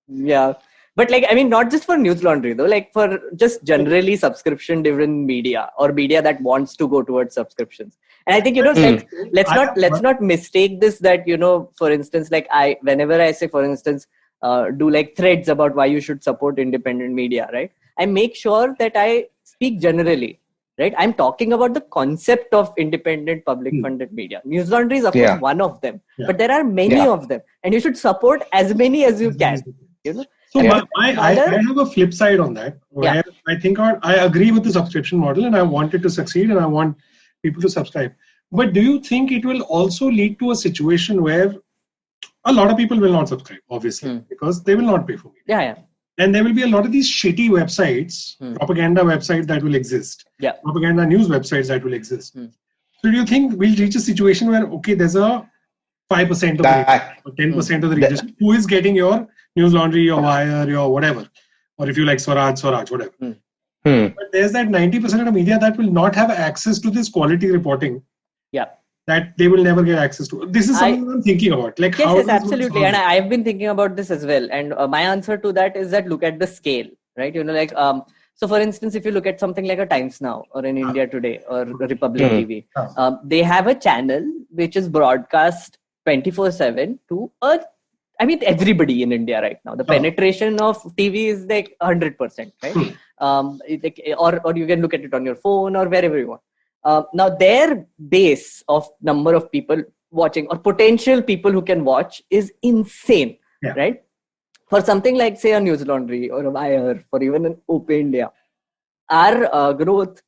yeah. But like, I mean, not just for News Laundry though, like for just generally subscription driven media or media that wants to go towards subscriptions. And I think, like, let's not mistake this that, for instance, like whenever I say, for instance, do like threads about why you should support independent media, right? I make sure that I speak generally, right? I'm talking about the concept of independent public funded media. News Laundry is of course one of them, but there are many of them, and you should support as many as you can, So I have a flip side on that, where I think I agree with the subscription model and I want it to succeed and I want people to subscribe. But do you think it will also lead to a situation where a lot of people will not subscribe, obviously, because they will not pay for it? Yeah. And there will be a lot of these shitty websites, propaganda websites that will exist, propaganda news websites that will exist. So do you think we'll reach a situation where, okay, there's a 5% of the or 10% of the readers who is getting your News Laundry, your Wire, your whatever, or if you like Swaraj, whatever. But there's that 90% of the media that will not have access to this quality reporting. Yeah. That they will never get access to. This is something I'm thinking about. Like, yes, absolutely. And I've been thinking about this as well. And my answer to that is that look at the scale, right? So for instance, if you look at something like a Times Now or in India Today or Republic TV, they have a channel which is broadcast 24/7 to everybody in India right now. The penetration of TV is like 100%, right? Or you can look at it on your phone or wherever you want. Now their base of number of people watching or potential people who can watch is insane, right? For something like say a News Laundry or a Wire or even an Open India, our growth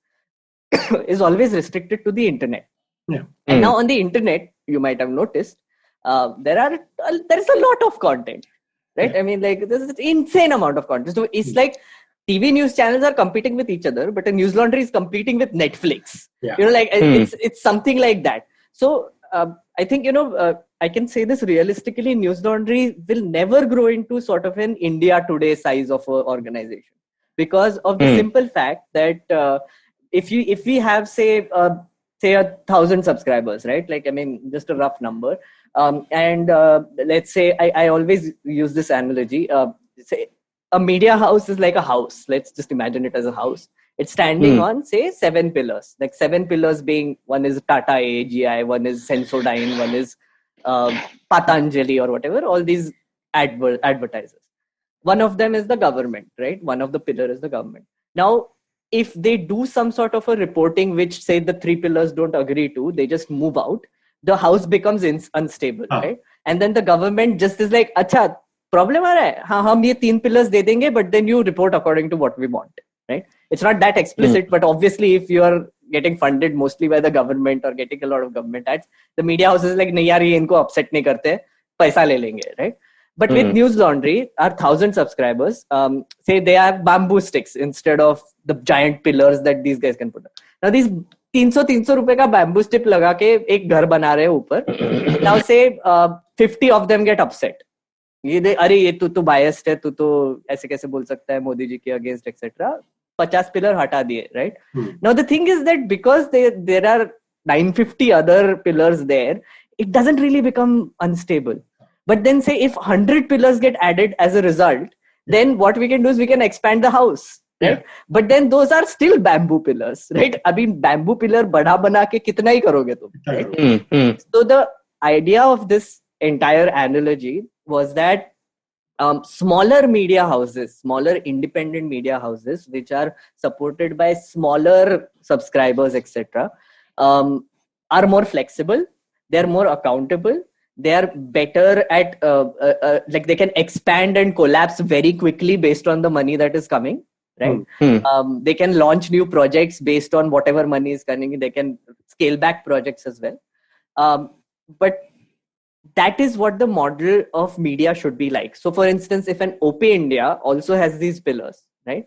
is always restricted to the internet. And now on the internet, you might have noticed, there is a lot of content, right? I mean, like there's an insane amount of content. So it's like TV news channels are competing with each other, but a News Laundry is competing with Netflix. It's something like that. So I think, I can say this realistically, News Laundry will never grow into sort of an India Today size of an organization because of the simple fact that if we have say 1,000 subscribers, right? Like, I mean, just a rough number. And let's say I always use this analogy. Say a media house is like a house. Let's just imagine it as a house. It's standing on, say, 7 pillars. Like 7 pillars being, one is Tata AGI, one is Sensodyne, one is Patanjali or whatever, all these advertisers. One of them is the government, right? One of the pillar is the government. Now, if they do some sort of a reporting which say the 3 pillars don't agree to, they just move out, the house becomes unstable, right? And then the government just is like, acha, problem aa raha hai? Hum ye 3 pillars de denge, but then you report according to what we want, right? It's not that explicit, but obviously if you are getting funded mostly by the government or getting a lot of government ads, the media houses is like, nahi yaar, ye inko upset nahi karte, paisa le lenge, right? But with News Laundry, our 1,000 subscribers, say they have bamboo sticks instead of the giant pillars that these guys can put up. Now these 300 रुपए का bamboo stick लगा के एक घर बना रहे हैं ऊपर. Now say 50 of them get upset. अरे ये तू biased है, तू तो ऐसे कैसे बोल सकता है मोदी जी के against etc. 50 पिलर हटा दिए, right? Now the thing is that because there are 950 other pillars there, it doesn't really become unstable. But then say if 100 pillars get added as a result, then what we can do is we can expand the house, right? But then those are still bamboo pillars, right? I mean, bamboo pillar बड़ा बना के कितना ही करोगे तुम, right? So the idea of this entire analogy was that smaller media houses, smaller independent media houses, which are supported by smaller subscribers, etc., are more flexible. They're more accountable. They are better at like they can expand and collapse very quickly based on the money that is coming, right? They can launch new projects based on whatever money is coming. They can scale back projects as well. But that is what the model of media should be like. So for instance, if an OP India also has these pillars, right?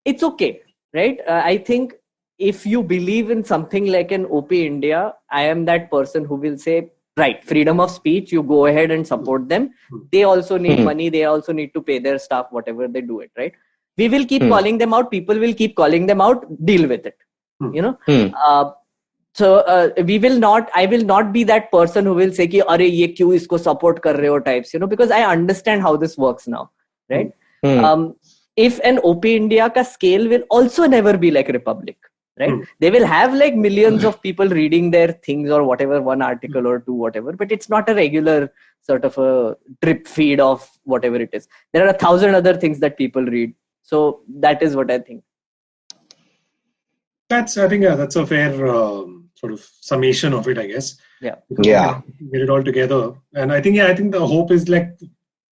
It's okay, right? I think if you believe in something like an OP India, I am that person who will say, right, freedom of speech, you go ahead and support them. They also need money. They also need to pay their staff, whatever they do it, right? We will keep calling them out. People will keep calling them out. Deal with it, you know? So I will not be that person who will say, ki, Arey, ye kyun isko support kar rahe ho types, you know, because I understand how this works now, right? if an OP India ka scale will also never be like Republic, right? They will have like millions of people reading their things or whatever, one article or two, whatever, but it's not a regular sort of a drip feed of whatever it is. There are 1,000 other things that people read. So that is what I think. That's a fair sort of summation of it, I guess. Yeah. Yeah. Get it all together. And I think the hope is like,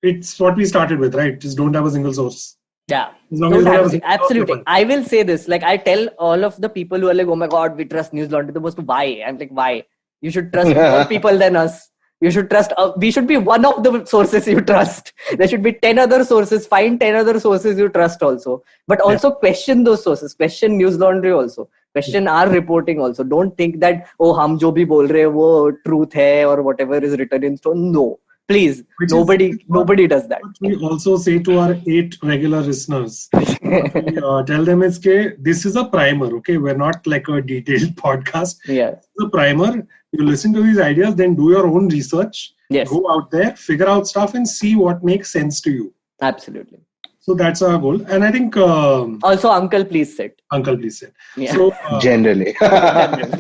it's what we started with, right? Just don't have a single source. Yeah. Absolutely. I will say this. Like, I tell all of the people who are like, oh my God, we trust News Laundry the most. Why? I'm like, why? You should trust more people than us. You should trust, we should be one of the sources you trust. There should be 10 other sources. Find 10 other sources you trust also. But also question those sources. Question News Laundry also. Question our reporting also. Don't think that, oh, hum jo bhi bol rahe wo truth hai or whatever is written in stone. No. Please, nobody does that. We also say to our 8 regular listeners, tell them this is a primer, okay? We're not like a detailed podcast. Yeah. It's a primer. You listen to these ideas, then do your own research. Yes. Go out there, figure out stuff and see what makes sense to you. Absolutely. So that's our goal. And I think... also, uncle, please sit. Uncle, please sit. Yeah. So, generally.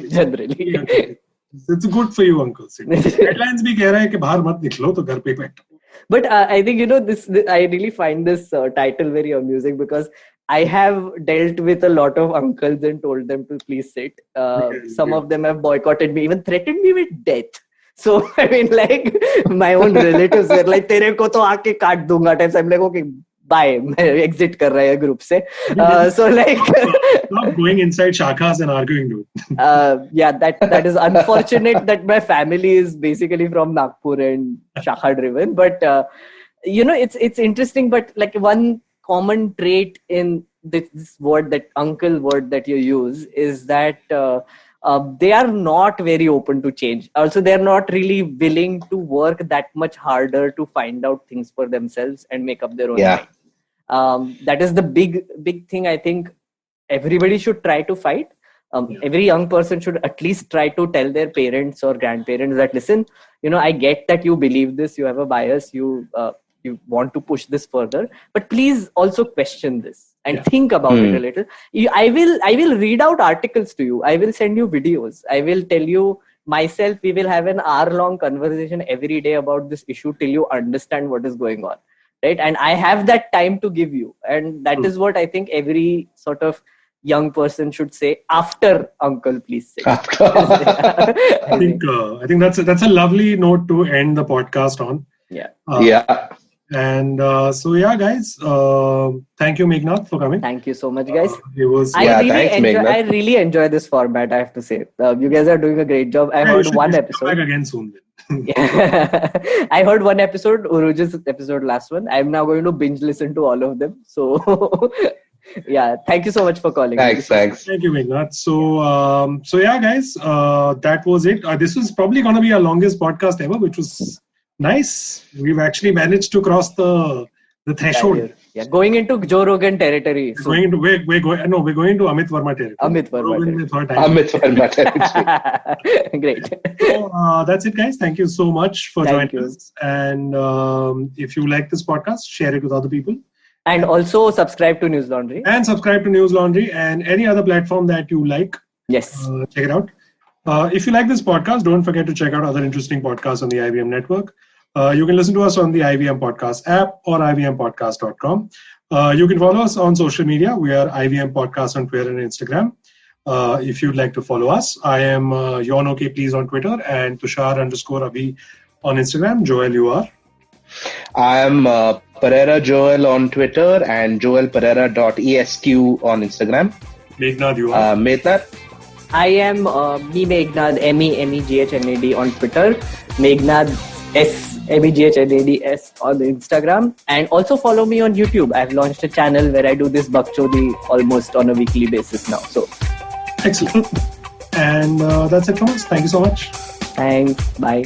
Generally. It's good for you, uncle. Headlines bhi keh rahe hai ki bahar mat niklo, to ghar pe baitho. But I think, this I really find this title very amusing because I have dealt with a lot of uncles and told them to please sit. Some of them have boycotted me, even threatened me with death. So, I mean, like, my own relatives were like, tere ko to aake kaat dunga times. I'm like, okay, bye. Exit kar raha hai group se. So, like... Not going inside shakhas and arguing, dude. Yeah, that is unfortunate that my family is basically from Nagpur and Shakha driven. But, it's interesting. But like one common trait in this word, that uncle word that you use, is that they are not very open to change. Also, they're not really willing to work that much harder to find out things for themselves and make up their own mind. That is the big thing I think everybody should try to fight. Every young person should at least try to tell their parents or grandparents that, listen, I get that you believe this, you have a bias, you want to push this further, but please also question this and think about it a little. I will read out articles to you. I will send you videos. I will tell you myself. We will have an hour-long conversation every day about this issue till you understand what is going on. Right? And I have that time to give you. And that is what I think every sort of young person should say after uncle, please say. I think that's a lovely note to end the podcast on. Yeah. And so guys, thank you, Meghnad, for coming. Thank you so much, guys. I really enjoy this format, I have to say. You guys are doing a great job. I heard one episode. Come back again soon. I heard one episode, Uruj's episode, last one. I'm now going to binge listen to all of them. So yeah, thank you so much for calling. Thanks. Thank you, Meghnad. So guys, that was it. This was probably going to be our longest podcast ever, which was nice. We've actually managed to cross the threshold. Yeah, going into Joe Rogan territory. We're going into Amit Verma territory. Amit Verma territory. Great. So, that's it, guys. Thank you so much for joining us. And if you like this podcast, share it with other people. And also subscribe to News Laundry. And any other platform that you like. Yes. Check it out. If you like this podcast, don't forget to check out other interesting podcasts on the IVM network. You can listen to us on the IVM Podcast app or ivmpodcast.com. You can follow us on social media. We are IVM Podcast on Twitter and Instagram. If you'd like to follow us, I am YonOK Please on Twitter and Tushar_Abhi on Instagram. Joel, you are? I am Periera Joel on Twitter and joelpereira.esq on Instagram. Meghnad, you are? Meghnad. I am Meghnad, MEGHNAD on Twitter. Meghnad MEGHNADS on Instagram. And also follow me on YouTube. I've launched a channel where I do this bakchodi almost on a weekly basis now. So excellent. And that's it from us. Thank you so much. Thanks. Bye.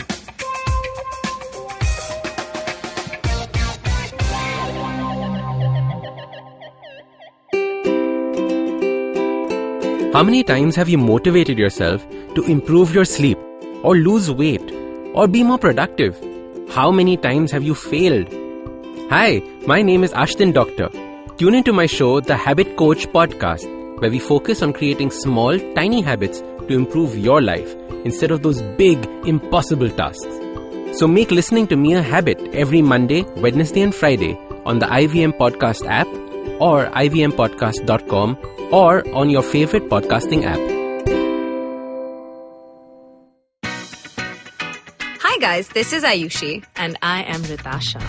How many times have you motivated yourself to improve your sleep or lose weight or be more productive? How many times have you failed? Hi, my name is Ashton Doctor. Tune into my show, The Habit Coach Podcast, where we focus on creating small, tiny habits to improve your life instead of those big, impossible tasks. So make listening to me a habit every Monday, Wednesday and Friday on the IVM Podcast app or ivmpodcast.com or on your favorite podcasting app. Hi guys, this is Ayushi. And I am Ritasha.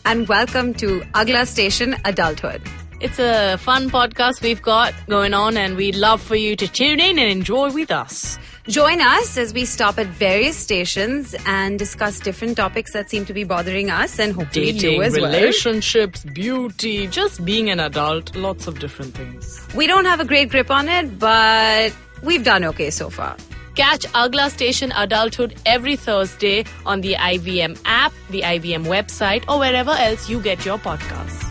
And welcome to Agla Station Adulthood. It's a fun podcast we've got going on, and we'd love for you to tune in and enjoy with us. Join us as we stop at various stations and discuss different topics that seem to be bothering us and hopefully dating, you as well. Relationships, beauty, just being an adult, lots of different things. We don't have a great grip on it, but we've done okay so far. Catch Agla Station Adulthood every Thursday on the IVM app, the IVM website, or wherever else you get your podcasts.